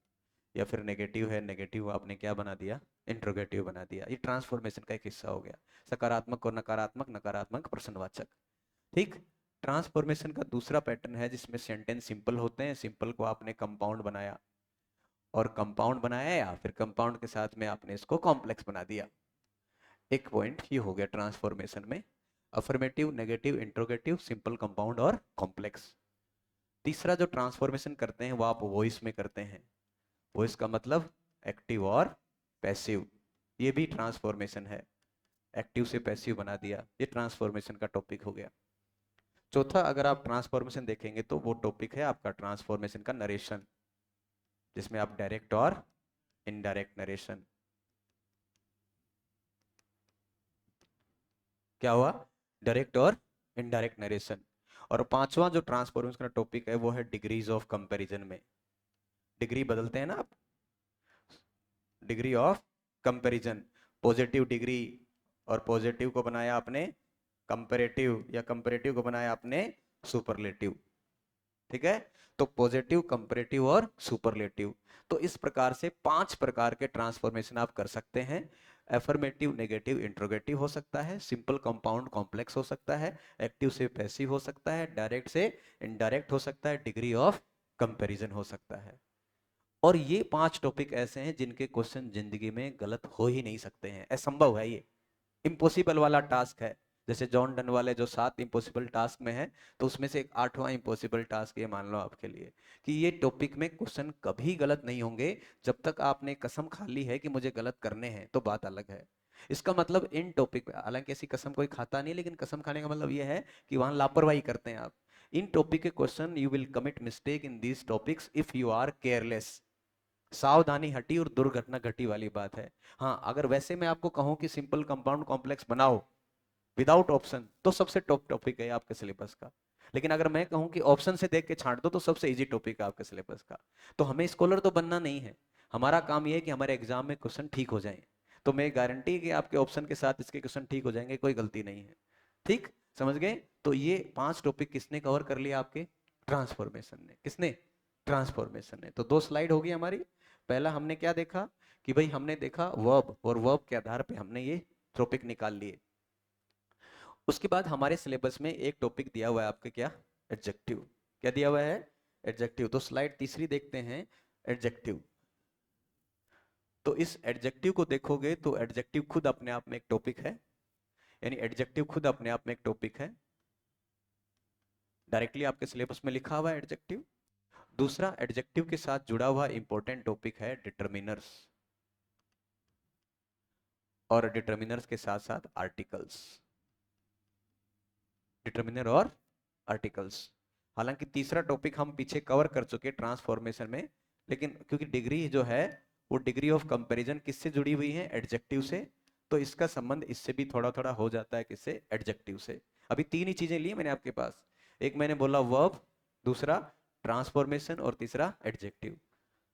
या फिर नेगेटिव है, नेगेटिव आपने क्या बना दिया, इंट्रोगेटिव बना दिया, ये ट्रांसफॉर्मेशन का एक हिस्सा हो गया। सकारात्मक को नकारात्मक, नकारात्मक प्रश्नवाचक, ठीक। ट्रांसफॉर्मेशन का दूसरा पैटर्न है जिसमें सेंटेंस सिंपल होते हैं, सिंपल को आपने कंपाउंड बनाया, और कंपाउंड बनाया या फिर कंपाउंड के साथ में आपने इसको कॉम्प्लेक्स बना दिया। एक पॉइंट ये हो गया ट्रांसफॉर्मेशन में, affirmative, negative, interrogative, simple, compound और कॉम्प्लेक्स। तीसरा जो ट्रांसफॉर्मेशन करते हैं वो आप वॉइस में करते हैं। वॉइस का मतलब एक्टिव और पैसिव, ये भी ट्रांसफॉर्मेशन है। एक्टिव से पैसिव बना दिया, ये ट्रांसफॉर्मेशन का टॉपिक हो गया। चौथा अगर आप ट्रांसफॉर्मेशन देखेंगे तो वो टॉपिक है आपका ट्रांसफॉर्मेशन का नरेशन, जिसमें आप डायरेक्ट और इनडायरेक्ट नरेशन। क्या हुआ, डायरेक्ट और इनडायरेक्ट नरेशन। और पांचवा जो ट्रांसफॉर्मेशन का टॉपिक है वो है डिग्रीज ऑफ कंपैरिजन में। डिग्री बदलते हैं ना आप, degree of comparison, positive degree, और पॉजिटिव को बनाया आपने कंपैरेटिव, या कंपैरेटिव को बनाया आपने सुपरलेटिव, ठीक है। तो पॉजिटिव, कंपैरेटिव और सुपरलेटिव। तो इस प्रकार से 5 प्रकार के ट्रांसफॉर्मेशन आप कर सकते हैं। एफर्मेटिव, नेगेटिव, इंट्रोगेटिव हो सकता है, सिंपल, कंपाउंड, कॉम्प्लेक्स हो सकता है, एक्टिव से पैसिव हो सकता है, डायरेक्ट से इनडायरेक्ट हो सकता है, डिग्री ऑफ कंपैरिजन हो सकता है। और ये 5 टॉपिक ऐसे हैं जिनके क्वेश्चन जिंदगी में गलत हो ही नहीं सकते हैं, असंभव है, ये इम्पॉसिबल वाला टास्क है। जैसे जॉन डन वाले जो 7 इम्पॉसिबल टास्क में है, तो उसमें से एक 8वां इम्पॉसिबल टास्क ये मान लो आपके लिए, कि ये टॉपिक में क्वेश्चन कभी गलत नहीं होंगे। जब तक आपने कसम खा ली है कि मुझे गलत करने हैं तो बात अलग है। इसका मतलब इन टॉपिक, हालांकि ऐसी कसम कोई खाता नहीं, लेकिन कसम खाने का मतलब ये है कि वहां लापरवाही करते हैं आप। इन टॉपिक के question, you will commit mistake in these topics if you are careless. सावधानी हटी और दुर्घटना घटी वाली बात है। हाँ, अगर वैसे मैं आपको कहूं कि सिंपल, कंपाउंड, कॉम्प्लेक्स बनाओ विदाउट ऑप्शन, तो सबसे टॉप टॉपिक है आपके सिलेबस का। लेकिन अगर मैं कहूं कि ऑप्शन से देख के छांट दो, तो सबसे इजी टॉपिक है आपके सिलेबस का। तो हमें स्कॉलर तो बनना नहीं है, हमारा काम यह है कि हमारे एग्जाम में क्वेश्चन ठीक हो जाए। तो मैं गारंटी कि आपके ऑप्शन के साथ इसके क्वेश्चन ठीक हो जाएंगे, कोई गलती नहीं है, ठीक। समझ गए। तो ये 5 टॉपिक किसने कवर कर लिया आपके, ट्रांसफॉर्मेशन ने। किसने, ट्रांसफॉर्मेशन ने। तो 2 स्लाइड होगी हमारी। पहला हमने क्या देखा, कि भाई हमने देखा वर्ब, और वर्ब के आधार पे हमने ये टॉपिक निकाल लिए। उसके बाद हमारे सिलेबस में एक टॉपिक दिया हुआ है आपके, क्या, एडजेक्टिव। क्या दिया हुआ है, एडजेक्टिव। तो स्लाइड तीसरी देखते हैं, एडजेक्टिव। तो इस एडजेक्टिव को देखोगे तो एडजेक्टिव खुद अपने आप में एक टॉपिक है, यानी एडजेक्टिव खुद अपने आप में एक टॉपिक है, डायरेक्टली आपके सिलेबस में लिखा हुआ है एडजेक्टिव। दूसरा, एडजेक्टिव के साथ जुड़ा हुआ इंपॉर्टेंट टॉपिक है डिटर्मिनर्स, और डिटर्मिनर्स के साथ साथ आर्टिकल्स। डिटर्मिनर और आर्टिकल्स। हालांकि तीसरा टॉपिक हम पीछे कवर कर चुके ट्रांसफॉर्मेशन में, लेकिन क्योंकि डिग्री जो है वो डिग्री ऑफ कंपैरिजन किससे जुड़ी हुई है, एडजेक्टिव से, तो इसका संबंध इससे भी थोड़ा थोड़ा हो जाता है, किससे, एडजेक्टिव से। अभी 3 ही चीजें ली मैंने आपके पास, एक मैंने बोला वर्ब, दूसरा ट्रांसफॉर्मेशन, और तीसरा एडजेक्टिव,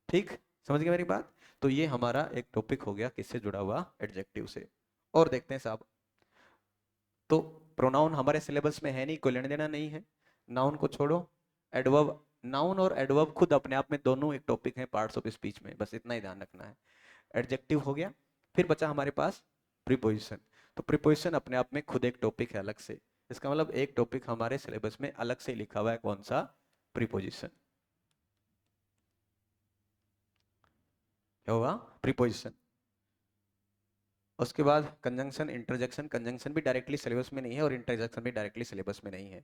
ठीक। समझ गए मेरी बात। तो ये हमारा एक टॉपिक हो गया किससे जुड़ा हुआ, एडजेक्टिव से। और देखते हैं साहब, तो प्रोनाउन हमारे सिलेबस में है नहीं, कोई लेना देना नहीं है, नाउन को छोड़ो। एडवर्ब, नाउन और एडवर्ब खुद अपने आप में दोनों एक टॉपिक है पार्ट्स ऑफ स्पीच में, बस इतना ही ध्यान रखना है। एडजेक्टिव हो गया। फिर बचा हमारे पास प्रीपोजिशन। तो प्रीपोजिशन अपने आप में खुद एक टॉपिक है अलग से। इसका मतलब एक टॉपिक हमारे सिलेबस में अलग से लिखा हुआ है, कौन सा? प्रीपोजिशन। क्या होगा? प्रीपोजिशन। उसके बाद कंजंक्शन, इंटरजेक्शन। कंजंक्शन भी डायरेक्टली सिलेबस में नहीं है और इंटरजेक्शन भी डायरेक्टली सिलेबस में नहीं है।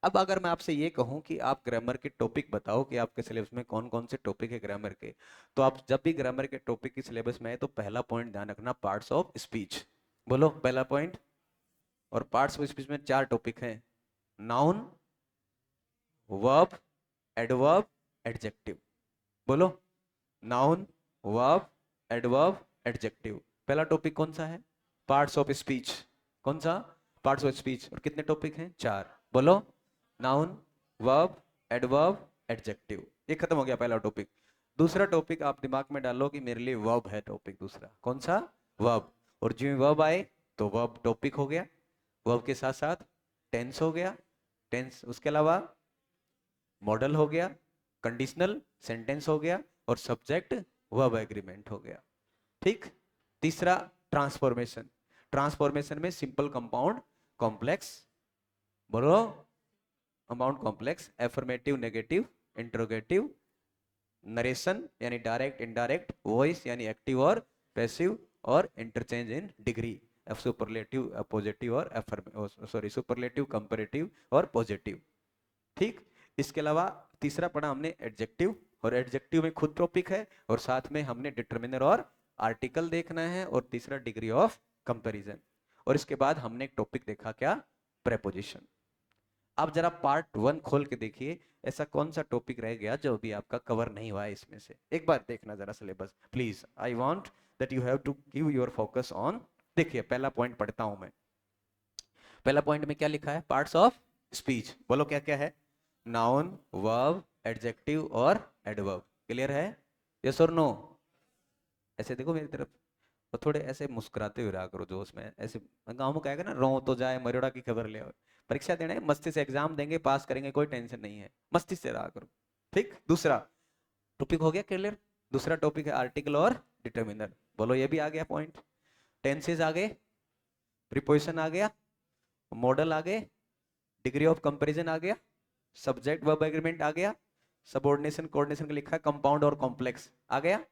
अब अगर मैं आपसे ये कहूं कि आप ग्रामर के टॉपिक बताओ कि आपके सिलेबस में कौन कौन से टॉपिक है ग्रामर के, तो आप जब भी ग्रामर के टॉपिक की सिलेबस में है तो पहला पॉइंट ध्यान रखना, पार्ट्स ऑफ स्पीच। बोलो पहला पॉइंट। और पार्ट्स ऑफ स्पीच में 4 टॉपिक हैं, नाउन, वर्ब, एडवर्ब, एडजेक्टिव। बोलो, नाउन, वर्ब, एडवर्ब, एडजेक्टिव। पहला टॉपिक कौन सा है? Parts of speech. कौन सा? Parts of speech. और कितने टॉपिक हैं? 4। बोलो, नाउन, वर्ब, एडवर्ब, एडजेक्टिव। ये खत्म हो गया पहला टॉपिक। दूसरा टॉपिक आप दिमाग में डालो कि मेरे लिए वर्ब है टॉपिक दूसरा। कौन सा? वर्ब। और जो वर्ब आए तो वर्ब टॉपिक हो गया। वर्ब के साथ साथ टेंस हो गया, टेंस। उसके अलावा मॉडल हो गया, कंडीशनल सेंटेंस हो गया, और सब्जेक्ट वर्ब एग्रीमेंट हो गया। ठीक। तीसरा ट्रांसफॉर्मेशन। ट्रांसफॉर्मेशन में सिंपल, कंपाउंड, कॉम्प्लेक्स। बोलो, compound, complex, affirmative, negative, interrogative, narration यानी डायरेक्ट इनडायरेक्ट, वॉइस यानी एक्टिव और पैसिव, और interchange in degree, superlative, positive और सॉरी सुपरलेटिव, कंपैरेटिव और पॉजिटिव। ठीक। इसके अलावा तीसरा पढ़ा हमने एडजेक्टिव, और एडजेक्टिव में खुद टॉपिक है, और साथ में हमने डिटर्मिनर और आर्टिकल देखना है, और तीसरा डिग्री ऑफ कंपैरिजन। और इसके बाद हमने एक टॉपिक देखा, क्या? प्रेपोजिशन। आप जरा पार्ट 1 खोल के देखिए, ऐसा कौन सा टॉपिक रह गया जो अभी आपका कवर नहीं हुआ है इसमें से। एक बार देखना जरा syllabus please. I want that you have to give your focus on. देखिए पहला पॉइंट पढ़ता हूं मैं। पहला पॉइंट में क्या लिखा है? Parts of speech. बोलो क्या क्या है? नाउन, वर्ब, एडजेक्टिव और एडवर्ब। क्लियर है? यस और नो? ऐसे देखो मेरी तरफ, और थोड़े ऐसे मुस्कुराते हुए रहा करो जोश में। ऐसे गाँव में कहेगा ना, रो तो जाए मरोड़ा की खबर ले। परीक्षा देना है, मस्ती से एग्जाम देंगे, पास करेंगे, कोई टेंशन नहीं है, मस्ती से रहा करो। ठीक। दूसरा टॉपिक हो गया क्लियर। दूसरा टॉपिक है आर्टिकल और डिटर्मिनर। बोलो ये भी आ गया पॉइंट। टेंसेज आ गए, प्रीपोजिशन आ गया, मॉडल आ गए, डिग्री ऑफ कंपैरिजन आ गया, सब्जेक्ट वर्ब एग्रीमेंट आ गया, सबऑर्डिनेशन कोऑर्डिनेशन का लिखा है, कंपाउंड और कॉम्प्लेक्स आ गया।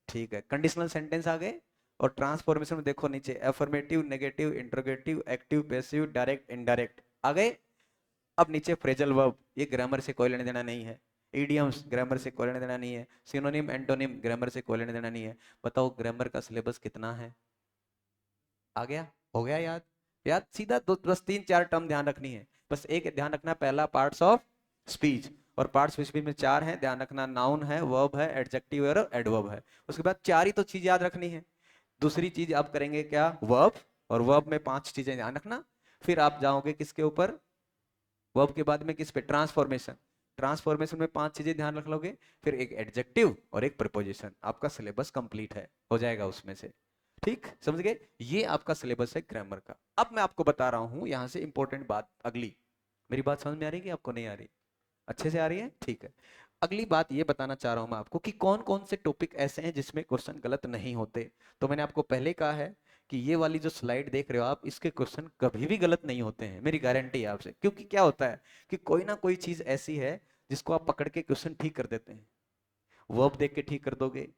ठीक है। कंडीशनल सेंटेंस आ गए। और ट्रांसफॉर्मेशन में देखो नीचे, affirmative, negative, interrogative, active, passive, direct, indirect आ गए। अब नीचे फ्रेजल वर्ब, ये ग्रामर से कोई लेने देना नहीं है। इडियम्स ग्रामर से कोई लेने देना नहीं है। सिनोनिम, एंटोनिम ग्रामर से कोई लेने देना नहीं है। बताओ ग्रामर का सिलेबस कितना है? आ गया? हो गया याद? याद सीधा दो, बस 3-4 टर्म ध्यान रखनी है। बस एक ध्यान रखना, पहला पार्ट्स ऑफ स्पीच। और पार्ट्स ऑफ स्पीच में 4 हैं, ध्यान रखना, नाउन है, वर्ब है, एडजेक्टिव और एडवर्ब है। उसके बाद 4 ही तो चीज याद रखनी है। दूसरी चीज आप करेंगे क्या? वर्ब। और वर्ब में 5 चीजें ध्यान रखना। फिर आप जाओगे किसके ऊपर? वर्ब के बाद में किस पे? ट्रांसफॉर्मेशन। ट्रांसफॉर्मेशन में 5 चीजें ध्यान रख लोगे, फिर एक एडजेक्टिव और एक प्रपोजिशन, आपका सिलेबस कंप्लीट है, हो जाएगा उसमें से। ठीक, समझ गए? ये आपका सिलेबस है ग्रामर का। अब मैं आपको बता रहा हूं यहां से इंपॉर्टेंट बात अगली। मेरी बात समझ में आ रही है कि आपको नहीं आ रही? अच्छे से आ रही है? ठीक है। अगली बात ये बताना चाह रहा हूं मैं आपको कि कौन कौन से टॉपिक ऐसे हैं जिसमें क्वेश्चन गलत नहीं होते। तो मैंने आपको पहले कहा है कि ये वाली जो स्लाइड देख रहे हो आप, इसके क्वेश्चन कभी भी गलत नहीं होते हैं, मेरी गारंटी है आपसे। क्योंकि क्या होता है कि कोई ना कोई चीज ऐसी है जिसको आप पकड़ के क्वेश्चन ठीक कर देते हैं। वर्ब देख के ठीक कर दोगे,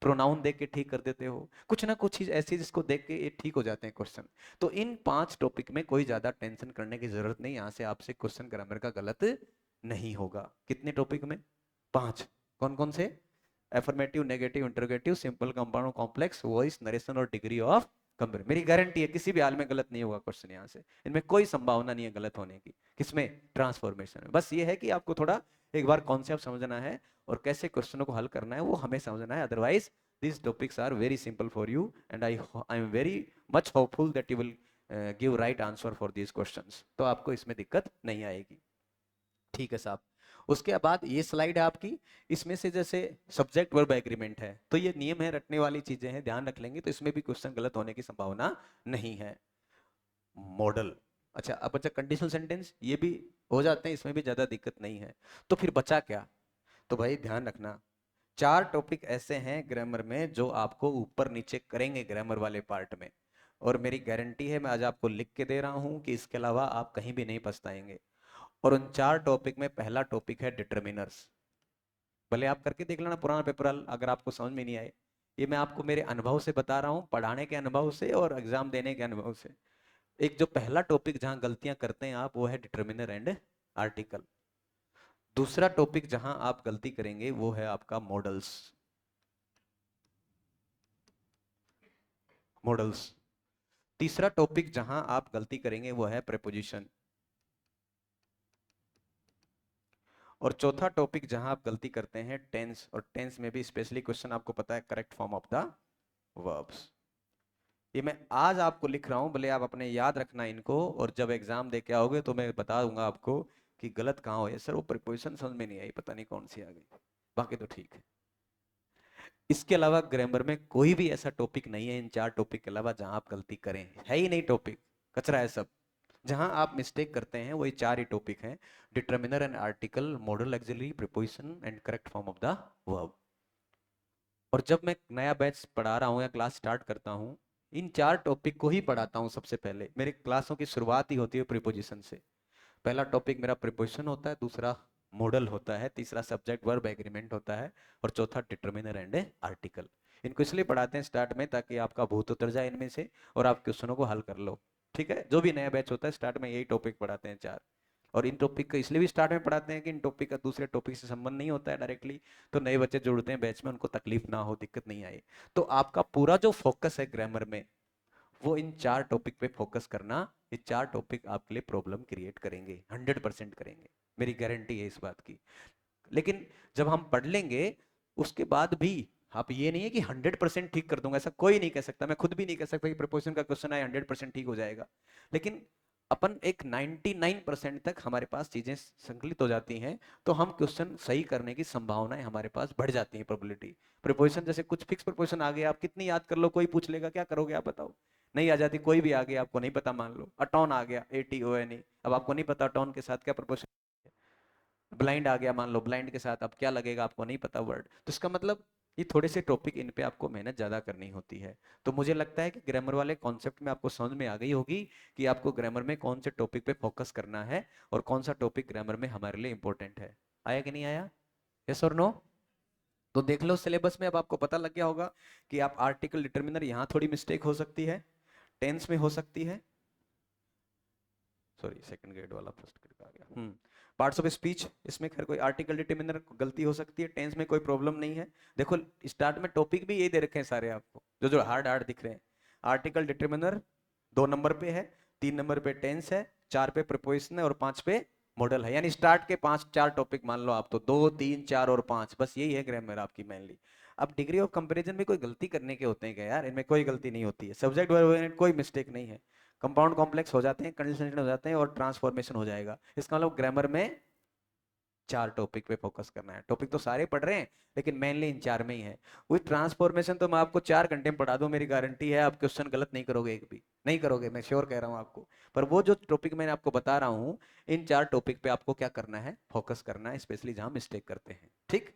प्रोनाउन देख के ठीक कर देते हो, कुछ ना कुछ चीज ऐसी जिसको देख के ये ठीक हो जाते हैं क्वेश्चन। तो इन 5 टॉपिक में कोई ज्यादा टेंशन करने की जरूरत नहीं, यहाँ से आपसे क्वेश्चन ग्रामर का गलत नहीं होगा। कितने टॉपिक में? 5। कौन कौन से? Affirmative, negative, interrogative, simple, compound, complex, voice, narration और डिग्री ऑफ कंपेयर। मेरी गारंटी है किसी भी हाल में गलत नहीं होगा क्वेश्चन यहाँ से। इनमें कोई संभावना नहीं है गलत होने की। किसमें? ट्रांसफॉर्मेशन में। बस ये है कि आपको थोड़ा एक बार कॉन्सेप्ट समझना है और कैसे क्वेश्चनों को हल करना है वो हमें समझना है। Otherwise these topics are very simple for you and I am very much hopeful that you will give right answer for these questions। तो आपको इसमें दिक्कत नहीं आएगी। ठीक है साहब। उसके बाद ये स्लाइड है आपकी, इसमें से जैसे सब्जेक्ट वर्ब एग्रीमेंट है तो ये नियम है, रटने वाली चीजें हैं, ध्यान रख लेंगे तो इसमें भी क्वेश्चन गलत होने की संभावना नहीं है। मॉडल, अच्छा अब बचा कंडीशनल सेंटेंस, ये भी हो जाते हैं, इसमें भी ज्यादा दिक्कत नहीं है। तो फिर बचा क्या? तो भाई ध्यान रखना, 4 टॉपिक ऐसे हैं ग्रामर में जो आपको ऊपर नीचे करेंगे ग्रामर वाले पार्ट में। और मेरी गारंटी है, मैं आज आपको लिख के दे रहा हूं कि इसके अलावा आप कहीं भी नहीं पछताएंगे। और उन 4 टॉपिक में पहला टॉपिक है डिटर्मिनर्स। भले आप करके देख लेना पुराना पेपर, अगर आपको समझ में नहीं आए। ये मैं आपको मेरे अनुभव से बता रहा हूँ, पढ़ाने के अनुभव से और एग्जाम देने के अनुभव से। एक जो पहला टॉपिक जहां गलतियां करते हैं आप, वो है डिटर्मिनर एंड आर्टिकल। दूसरा टॉपिक जहां आप गलती करेंगे वो है आपका मॉडल्स। मॉडल्स। तीसरा टॉपिक जहां आप गलती करेंगे वो है प्रेपोजिशन। और चौथा टॉपिक जहां आप गलती करते हैं टेंस, और टेंस में भी स्पेशली क्वेश्चन आपको पता है, correct form of the verbs. ये मैं आज आपको लिख रहा हूं, भले आप अपने याद रखना इनको, और जब एग्जाम दे के आओगे तो मैं बता दूंगा आपको कि गलत कहाँ हुए। सर वो प्रिपोजिशन समझ में नहीं आई, पता नहीं कौन सी आ गई, बाकी तो ठीक है। इसके अलावा ग्रामर में कोई भी ऐसा टॉपिक नहीं है इन 4 टॉपिक के अलावा जहां आप गलती करें, है ही नहीं टॉपिक, कचरा है सब। जहां आप मिस्टेक करते हैं वही 4 ही टॉपिक हैं: determiner and article, model auxiliary, preposition and correct form of the verb. और जब मैं नया बैच पढ़ा रहा हूँ या क्लास स्टार्ट करता हूँ, इन 4 टॉपिक को ही पढ़ाता हूँ सबसे पहले। मेरे क्लासों की शुरुआत ही होती है प्रीपोजिशन से। पहला टॉपिक मेरा प्रीपोजिशन होता है, दूसरा मॉडल होता है, तीसरा सब्जेक्ट वर्ब एग्रीमेंट होता है, और चौथा डिटर्मिनर एंड आर्टिकल। इनको इसलिए पढ़ाते हैं स्टार्ट में ताकि आपका भूत उतर जाए इनमें से और आप क्वेश्चनों को हल कर लो। ठीक है, जो भी नया बैच होता है स्टार्ट में यही टॉपिक पढ़ाते हैं 4। और इन टॉपिक को इसलिए भी स्टार्ट में पढ़ाते हैं कि इन टॉपिक का दूसरे टॉपिक से संबंध नहीं होता है डायरेक्टली। तो नए बच्चे जुड़ते हैं बैच में, उनको तकलीफ ना हो, दिक्कत नहीं आए। तो आपका पूरा जो फोकस है ग्रामर में, वो इन 4 टॉपिक पे फोकस करना। ये 4 टॉपिक आपके लिए प्रॉब्लम क्रिएट करेंगे, 100% करेंगे, मेरी गारंटी है इस बात की। लेकिन जब हम पढ़ लेंगे उसके बाद भी, आप ये नहीं है कि 100% ठीक कर दूंगा, ऐसा कोई नहीं कह सकता, मैं खुद भी नहीं कह सकता कि प्रपोजिशन का क्वेश्चन आए 100% ठीक हो जाएगा। लेकिन अपन एक 99% तक हमारे पास चीजें संकलित हो जाती हैं, तो हम क्वेश्चन सही करने की संभावनाएं हमारे पास बढ़ जाती हैं, प्रोबेबिलिटी। प्रिपोजिशन जैसे कुछ फिक्स प्रिपोजिशन आ गए, आप कितनी याद कर लो, कोई पूछ लेगा क्या करोगे आप बताओ। नहीं आ जाती, कोई भी आ गया आपको नहीं पता, मान लो अटॉन आ गया, ATONE, अब आपको नहीं पता अटॉन के साथ क्या प्रपोजिशन। ब्लाइंड आ गया, मान लो ब्लाइंड के साथ अब क्या लगेगा आपको नहीं पता वर्ड, तो इसका मतलब ये थोड़े से टॉपिक, इन पे आपको मेहनत ज्यादा करनी होती है। तो मुझे लगता है कि ग्रामर वाले कॉन्सेप्ट में आपको समझ में आ गई होगी कि आपको ग्रामर में कौन से टॉपिक पे फोकस करना है और कौन सा टॉपिक ग्रामर में हमारे लिए इंपॉर्टेंट है। आया कि नहीं आया? यस और नो? तो देख लो सिलेबस में, अब आपको पता लग गया होगा कि आप आर्टिकल डिटर्मिनर, यहाँ थोड़ी मिस्टेक हो सकती है, टेंस में हो सकती है, सॉरी सेकंड ग्रेड वाला फर्स्ट ग्रेड आ गया। पार्ट्स ऑफ स्पीच, इसमें खैर कोई आर्टिकल डिटर्मिनर गलती हो सकती है, टेंस में कोई प्रॉब्लम नहीं है। देखो स्टार्ट में टॉपिक भी यही दे रखे हैं सारे आपको, जो जो हार्ड हार्ड दिख रहे हैं। आर्टिकल डिटर्मिनर 2 नंबर पे है, 3 नंबर पे टेंस है, 4 पे प्रीपोजिशन है और 5 पे मॉडल है। यानी स्टार्ट के 5-4 टॉपिक मान लो आप, तो 2, 3, 4 और 5, बस यही है ग्रामर आपकी मेनली। अब डिग्री ऑफ कंपैरिजन में कोई गलती करने के होते हैं क्या यार? इनमें कोई गलती नहीं होती है, सब्जेक्ट वर्ब कोई मिस्टेक नहीं है। कंपाउंड कॉम्प्लेक्स हो जाते हैं, कंडीशनल हो जाते हैं और ट्रांसफॉर्मेशन हो जाएगा। इसका मतलब ग्रामर में 4 टॉपिक पे फोकस करना है। टॉपिक तो सारे पढ़ रहे हैं लेकिन मेनली इन 4 में ही है। वही ट्रांसफॉर्मेशन तो मैं आपको 4 घंटे में पढ़ा दूं, मेरी गारंटी है आप क्वेश्चन गलत नहीं करोगे, एक भी नहीं करोगे, मैं श्योर कह रहा हूं आपको। पर वो जो टॉपिक मैंने आपको बता रहा हूं, इन 4 टॉपिक पे आपको क्या करना है, फोकस करना है, स्पेशली जहां मिस्टेक करते हैं। ठीक।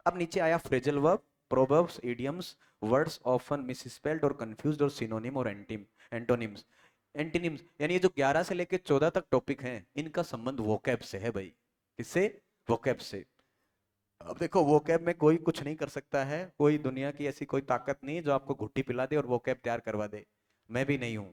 अब नीचे आया phrasal verb, proverbs, idioms, words often misspelled और कंफ्यूज्ड, और सिनोनिम और एंटोनिम्स। एंटीनिम्स यानी ये जो 11 से लेकर 14 तक टॉपिक हैं, इनका संबंध वोकैब से है भाई। किससे? वोकैब से। अब देखो वोकैब में कोई कुछ नहीं कर सकता है, कोई दुनिया की ऐसी कोई ताकत नहीं जो आपको घुट्टी पिला दे और वोकैब तैयार करवा दे। मैं भी नहीं हूं,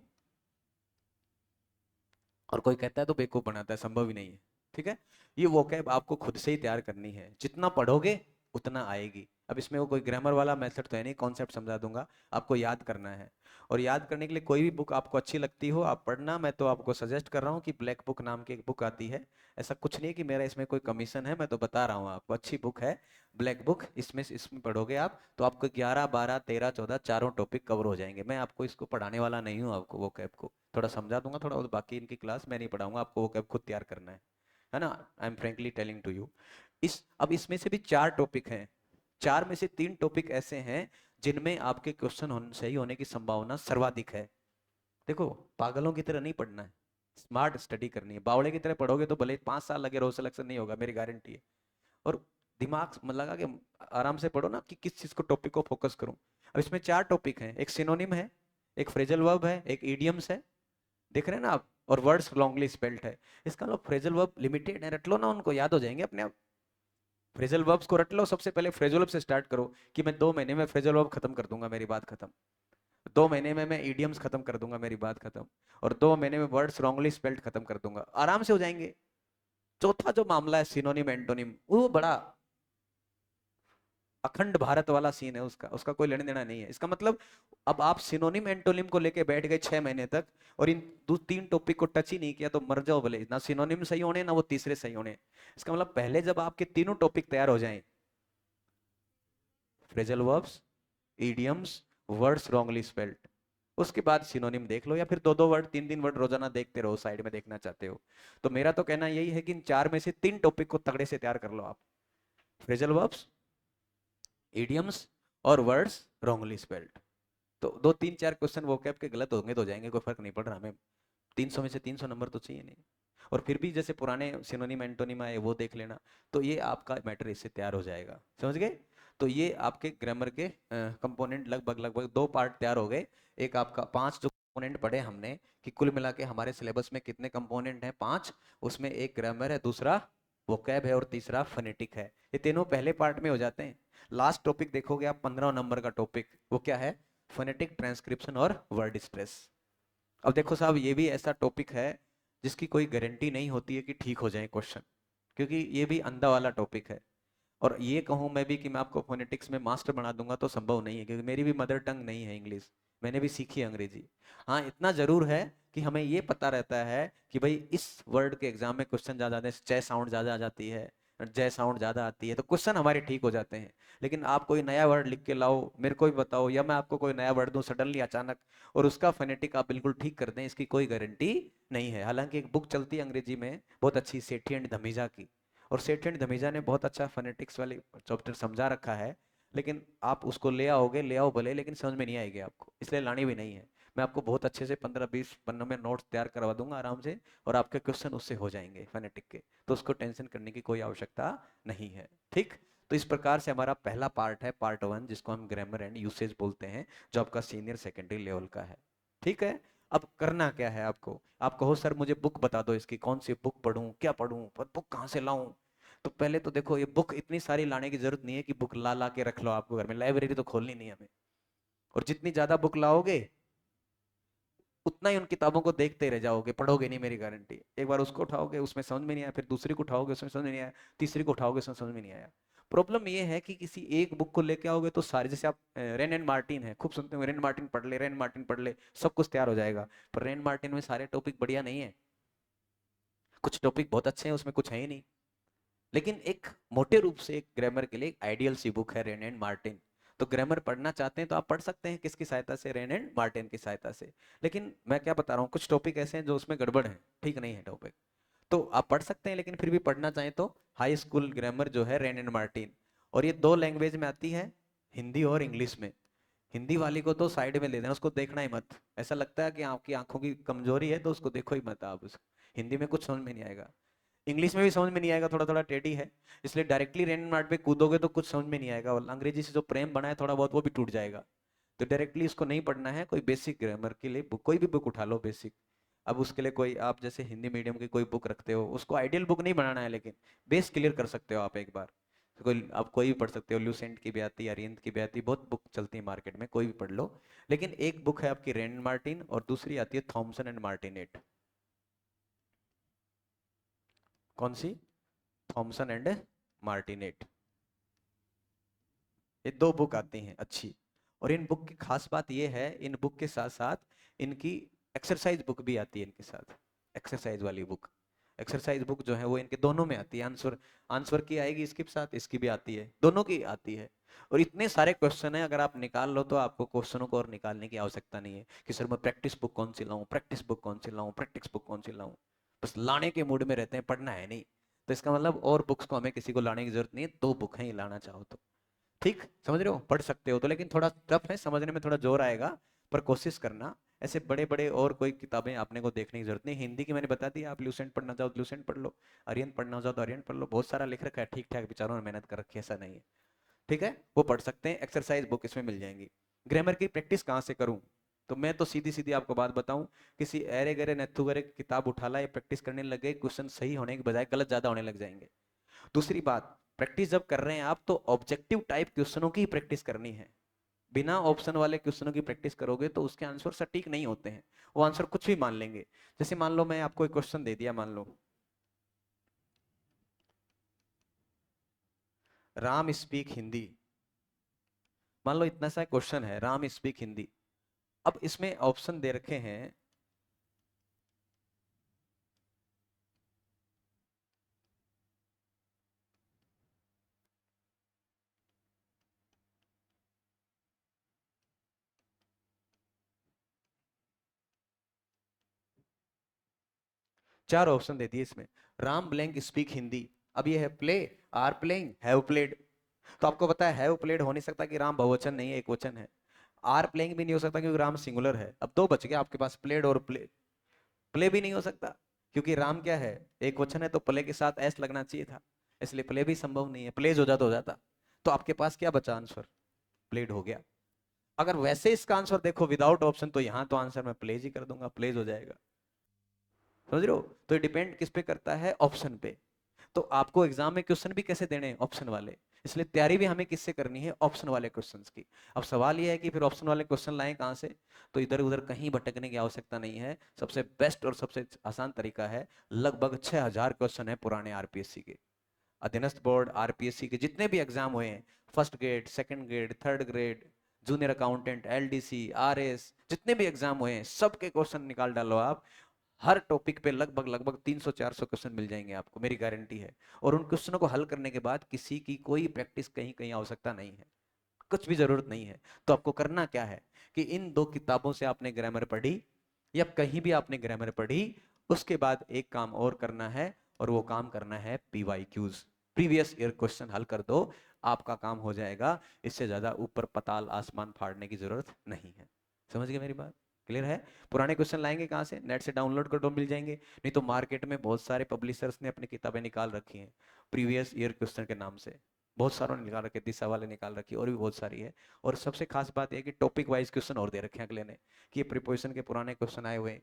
और कोई कहता है तो बेवकूफ बनाता है, संभव ही नहीं है। ठीक है, ये वोकैब आपको खुद से ही तैयार करनी है, जितना पढ़ोगे उतना आएगी। अब इसमें वो कोई ग्रामर वाला मेथड तो है नहीं, कॉन्सेप्ट समझा दूंगा, आपको याद करना है। और याद करने के लिए कोई भी बुक आपको अच्छी लगती हो आप पढ़ना, मैं तो आपको सजेस्ट कर रहा हूँ कि ब्लैक बुक नाम की एक बुक आती है। ऐसा कुछ नहीं है कि मेरा इसमें कोई कमीशन है, मैं तो बता रहा हूँ आपको, अच्छी बुक है ब्लैक बुक। इसमें पढ़ोगे आप तो आपको 11, 12, 13, 14 चारों टॉपिक कवर हो जाएंगे। मैं आपको इसको पढ़ाने वाला नहीं हूँ, आपको वो कैब को थोड़ा समझा दूंगा थोड़ा, और बाकी इनकी क्लास मैं नहीं पढ़ाऊंगा आपको, वो कैब खुद तैयार करना है ना। I am frankly telling to you. अब इसमें से भी 4 टॉपिक हैं, 4 में से 3 टॉपिक ऐसे हैं जिनमें आपके क्वेश्चन सही होने की संभावना सर्वाधिक है। देखो पागलों की तरह नहीं पढ़ना है, स्मार्ट स्टडी करनी है। बावड़े की तरह पढ़ोगे तो भले 5 साल लगे रहो, सिलेक्शन नहीं होगा, मेरी गारंटी है। और दिमाग में लगा के आराम से पढ़ो ना कि किस चीज को, टॉपिक को फोकस करूं। अब इसमें 4 टॉपिक हैं, एक सिनोनिम है, एक फ्रेजल वर्ब है, एक इडियम्स है, देख रहे हैं ना आप, और वर्ड्स लॉन्गली स्पेल्ड है। इसका मतलब फ्रेजल वर्ब लिमिटेड है, रट लो ना उनको, याद हो जाएंगे अपने आप। फ्रेजल वर्ब्स को रट लो, सबसे पहले फ्रेजल वर्ब से स्टार्ट करो कि मैं 2 महीने में फ्रेजल वर्ब खत्म कर दूंगा, मेरी बात खत्म। 2 महीने में मैं इडियम्स खत्म कर दूंगा, मेरी बात खत्म। और 2 महीने में वर्ड्स रॉन्गली स्पेल्ड खत्म कर दूंगा, आराम से हो जाएंगे। चौथा जो मामला है सिनोनिम एंटोनिम, वो बड़ा अखंड भारत वाला सीन है, उसका उसका कोई लेना देना नहीं है। इसका मतलब अब आप सिनोनिम एंटोनिम को लेके बैठ गए 6 महीने तक और इन 2-3 टॉपिक को टच ही नहीं किया, तो मर जाओ भले, ना सिनोनिम सही होने ना वो तीसरे सही होने। इसका मतलब पहले जब आपके तीनों टॉपिक तैयार हो जाएं, phrasal verbs, idioms, words wrongly spelled, उसके बाद सिनोनिम देख लो, या फिर 2-2 वर्ड 3-3 वर्ड रोजाना देखते रहो, साइड में देखना चाहते हो तो। मेरा तो कहना यही है कि इन 4 में से 3 टॉपिक को तगड़े से तैयार कर लो आप, फ्रेजल वर्ब्स, इडियम्स और वर्ड्स रॉन्गली स्पेल्ड। तो 2-3-4 क्वेश्चन वो कैप के गलत होंगे तो हो जाएंगे, कोई फर्क नहीं पड़ रहा हमें। 300 में से 300 नंबर तो चाहिए नहीं। और फिर भी जैसे पुराने सिनोनिम एंटोनिम आए वो देख लेना, तो ये आपका मैटर इससे तैयार हो जाएगा, समझ गए। तो ये आपके ग्रामर के कंपोनेंट लगभग लगभग 2 पार्ट तैयार हो गए। एक आपका 5 जो कंपोनेंट पढ़े हमने, कि कुल मिला के हमारे सिलेबस में कितने कंपोनेंट हैं, 5। उसमें एक ग्रामर है, दूसरा वोकैब है और तीसरा फोनेटिक है। ये तीनों पहले पार्ट में हो जाते हैं। लास्ट टॉपिक देखोगे आप, 15 नंबर का टॉपिक, वो क्या है, फोनेटिक ट्रांसक्रिप्शन और वर्ड स्ट्रेस। अब देखो साहब, ये भी ऐसा टॉपिक है जिसकी कोई गारंटी नहीं होती है कि ठीक हो जाए क्वेश्चन, क्योंकि ये भी अंधा वाला टॉपिक है। और ये कहूँ मैं भी कि मैं आपको फोनेटिक्स में मास्टर बना दूंगा तो संभव नहीं है, क्योंकि मेरी भी मदर टंग नहीं है इंग्लिश, मैंने भी सीखी है अंग्रेजी। हाँ इतना जरूर है कि हमें ये पता रहता है कि भाई इस वर्ड के एग्जाम में क्वेश्चन ज्यादा आते हैं, च साउंड ज्यादा आ जाती है, जय साउंड ज्यादा आती है, तो क्वेश्चन हमारे ठीक हो जाते हैं। लेकिन आप कोई नया वर्ड लिख के लाओ, मेरे को भी बताओ, या मैं आपको कोई नया वर्ड दूं सडनली अचानक, और उसका फोनेटिक आप बिल्कुल ठीक कर दें, इसकी कोई गारंटी नहीं है। हालांकि एक बुक चलती है अंग्रेजी में बहुत अच्छी, सेठी एंड धमीजा की, और सेठ एंड धमीजा ने बहुत अच्छा फोनेटिक्स वाली चैप्टर समझा रखा है। लेकिन आप उसको ले आओगे, ले आओ भले, लेकिन समझ में नहीं आएगी आपको, इसलिए लानी भी नहीं है। मैं आपको बहुत अच्छे से 15-20 पन्नों में नोट्स तैयार करवा दूंगा आराम से, और आपके क्वेश्चन उससे हो जाएंगे फोनेटिक के, तो उसको टेंशन करने की कोई आवश्यकता नहीं है, ठीक। तो इस प्रकार से हमारा पहला पार्ट है, पार्ट 1, जिसको हम ग्रामर एंड यूसेज बोलते हैं, जो आपका सीनियर सेकेंडरी लेवल का है, ठीक है। अब करना क्या है आपको, आप कहो सर मुझे बुक बता दो, इसकी कौन सी बुक पढूं, क्या पढूं, बुक कहाँ से लाऊं। तो पहले तो देखो, ये बुक इतनी सारी लाने की जरूरत नहीं है कि बुक ला ला के रख लो आपको घर में, लाइब्रेरी तो खोलनी नहीं है हमें। और जितनी ज्यादा बुक लाओगे उतना ही उन किताबों को देखते रह जाओगे, पढ़ोगे नहीं, मेरी गारंटी। एक बार उसको उठाओगे उसमें समझ में नहीं आया, फिर दूसरी को उठाओगे उसमें समझ में नहीं आया, तीसरी को उठाओगे उसमें समझ में नहीं आया। प्रॉब्लम ये है कि किसी एक बुक को लेके आओगे तो सारे, जैसे आप रेन एंड मार्टिन है, खूब सुनते हो, रेन मार्टिन पढ़ ले, रेन मार्टिन पढ़ ले, सब कुछ तैयार हो जाएगा। पर रेन मार्टिन में सारे टॉपिक बढ़िया नहीं है, कुछ टॉपिक बहुत अच्छे हैं उसमें, कुछ है ही नहीं। लेकिन एक मोटे रूप से एक ग्रामर के लिए एक आइडियल सी बुक है रेन एंड मार्टिन। तो ग्रामर पढ़ना चाहते हैं तो आप पढ़ सकते हैं, किसकी सहायता से, रेन एंड मार्टिन की सहायता से। लेकिन मैं क्या बता रहा हूँ, कुछ टॉपिक ऐसे हैं जो उसमें गड़बड़ है, ठीक नहीं है टॉपिक, तो आप पढ़ सकते हैं। लेकिन फिर भी पढ़ना चाहें तो हाई स्कूल ग्रामर जो है, रेन एंड मार्टिन, और ये 2 लैंग्वेज में आती है, हिंदी और इंग्लिश में। हिंदी वाली को तो साइड में ले देना, उसको देखना ही मत। ऐसा लगता है कि आपकी आंखों की कमजोरी है तो उसको देखो ही मत आप, उसको हिंदी में कुछ समझ में नहीं आएगा, इंग्लिश में भी समझ में नहीं आएगा, थोड़ा थोड़ा टेढ़ी है, इसलिए डायरेक्टली रेन मार्ट पे कूदोगे तो कुछ समझ में नहीं आएगा, और अंग्रेजी से जो प्रेम बना है थोड़ा बहुत वो भी टूट जाएगा। तो डायरेक्टली इसको नहीं पढ़ना है, कोई बेसिक ग्रामर के लिए बुक, कोई भी बुक उठा लो बेसिक। अब उसके लिए कोई, आप जैसे हिंदी मीडियम की कोई बुक रखते हो, उसको आइडियल बुक नहीं बनाना है, लेकिन बेस क्लियर कर सकते हो आप एक बार। तो कोई आप कोई भी पढ़ सकते हो, ल्यूसेंट की भी आती है, अरिहंत की भी आती है, बहुत बुक चलती है मार्केट में, कोई भी पढ़ लो। लेकिन एक बुक है आपकी रेन मार्टिन, और दूसरी आती है थॉमसन एंड मार्टिनेट। कौन सी, थॉमसन एंड मार्टिनेट, ये 2 बुक आती हैं अच्छी। और इन बुक की खास बात ये है, इन बुक के साथ साथ इनकी एक्सरसाइज बुक भी आती है इनके साथ, एक्सरसाइज वाली बुक। एक्सरसाइज बुक जो है वो इनके दोनों में आती है, आंसर आंसर की आएगी इसके साथ, इसकी भी आती है, दोनों की आती है। और इतने सारे क्वेश्चन है, अगर आप निकाल लो तो आपको क्वेश्चनों को और निकालने की आवश्यकता नहीं है कि सर मैं प्रैक्टिस बुक कौन सी लाऊं, प्रैक्टिस बुक कौन सी लाऊं, प्रैक्टिस बुक कौन सी लाऊं। बस लाने के मूड में रहते हैं, पढ़ना है नहीं। तो इसका मतलब और बुक्स को हमें किसी को लाने की जरूरत नहीं है, 2 बुक है, ये लाना चाहो तो, ठीक, समझ रहे हो, पढ़ सकते हो तो। लेकिन थोड़ा टफ है समझने में, थोड़ा जोर आएगा, पर कोशिश करना। ऐसे बड़े बड़े और कोई किताबें आपने को देखने की जरूरत नहीं, हिंदी की मैंने बता दी, आप ल्यूसेंट पढ़ना चाहो तो ल्यूसेंट पढ़ लो, आर्यन पढ़ना चाहो तो आर्यन पढ़ लो, बहुत सारा लिख रखा है, ठीक ठाक बेचारों ने मेहनत कर रखी है, ऐसा नहीं है, ठीक है, वो पढ़ सकते हैं। एक्सरसाइज बुक इसमें मिल जाएंगी। ग्रामर की प्रैक्टिस कहाँ से करूं, तो मैं तो सीधी सीधी आपको बात बताऊं, किसी अरे गरे नत्थु गरे की किताब उठा ला या प्रैक्टिस करने लग गए, क्वेश्चन सही होने के बजाय गलत ज्यादा होने लग जाएंगे। दूसरी बात, प्रैक्टिस जब कर रहे हैं आप तो ऑब्जेक्टिव टाइप क्वेश्चनों की प्रैक्टिस करनी है। बिना ऑप्शन वाले क्वेश्चनों की प्रैक्टिस करोगे तो उसके आंसर सटीक नहीं होते हैं, वो आंसर कुछ भी मान लेंगे। जैसे मान लो मैं आपको एक क्वेश्चन दे दिया, मान लो राम स्पीक हिंदी, मान लो इतना सा क्वेश्चन है, राम स्पीक हिंदी। अब इसमें ऑप्शन दे रखे हैं, चार ऑप्शन दे दिए इसमें, राम ब्लैंक स्पीक हिंदी। अब ये है play, or playing, have played. तो आपको पता है हैव प्लेड हो नहीं सकता कि राम बहुवचन नहीं है, एक वचन है। आर प्लेइंग भी नहीं हो सकता क्योंकि राम सिंगुलर है। अब दो बच गए आपके पास, प्लेड और प्ले। प्ले भी नहीं हो सकता क्योंकि राम क्या है, एक वचन है, तो प्ले के साथ एस लगना चाहिए था, इसलिए प्ले भी संभव नहीं है, प्लेज हो जाता हो जाता। तो आपके पास क्या बचा आंसर, प्लेड हो गया। अगर वैसे इसका आंसर देखो विदाउट ऑप्शन, तो यहां तो आंसर मैं प्लेज ही कर दूंगा, प्लेज हो जाएगा। समझ रहे हो? तो ये डिपेंड किस पे करता है, ऑप्शन पे। तो आपको एग्जाम में क्वेश्चन भी कैसे देने हैं, ऑप्शन वाले। इसलिए तैयारी भी हमें किससे करनी है, ऑप्शन वाले क्वेश्चंस की। अब सवाल यह है कि फिर ऑप्शन वाले क्वेश्चन लाएं कहां से? तो इधर उधर कहीं भटकने की आवश्यकता नहीं है। सबसे बेस्ट और सबसे आसान तरीका है, लगभग 6000 क्वेश्चन है पुराने आरपीएससी के, अधीनस्थ बोर्ड आरपीएससी के जितने भी एग्जाम हुए हैं, first grade, second grade, third grade, junior accountant, LDC, RS, जितने भी एग्जाम हुए हैं सबके क्वेश्चन निकाल डालो आप। हर टॉपिक पे लगभग लगभग 300-400 क्वेश्चन मिल जाएंगे आपको, मेरी गारंटी है। और उन क्वेश्चनों को हल करने के बाद किसी की कोई प्रैक्टिस कहीं कहीं आवश्यकता नहीं है, कुछ भी जरूरत नहीं है। तो आपको करना क्या है कि इन दो किताबों से आपने ग्रामर पढ़ी या कहीं भी आपने ग्रामर पढ़ी, उसके बाद एक काम और करना है, और वो काम करना है पीवाईक्यूज, प्रीवियस ईयर क्वेश्चन हल कर दो, आपका काम हो जाएगा। इससे ज्यादा ऊपर पताल आसमान फाड़ने की जरूरत नहीं है। समझ गए मेरी बात? क्लियर है? पुराने क्वेश्चन लाएंगे कहाँ से, नेट से डाउनलोड कर दो, मिल जाएंगे। नहीं तो मार्केट में बहुत सारे पब्लिशर्स ने अपनी किताबें निकाल रखी हैं प्रीवियस ईयर क्वेश्चन के नाम से, बहुत सारों ने निकाल रखे, दिशा वाले निकाल रखी, और भी बहुत सारी है। और सबसे खास बात यह कि टॉपिक वाइज क्वेश्चन और दे रखे हैं अगले ने, कि ये प्रीपोजिशन के पुराने क्वेश्चन आए हुए,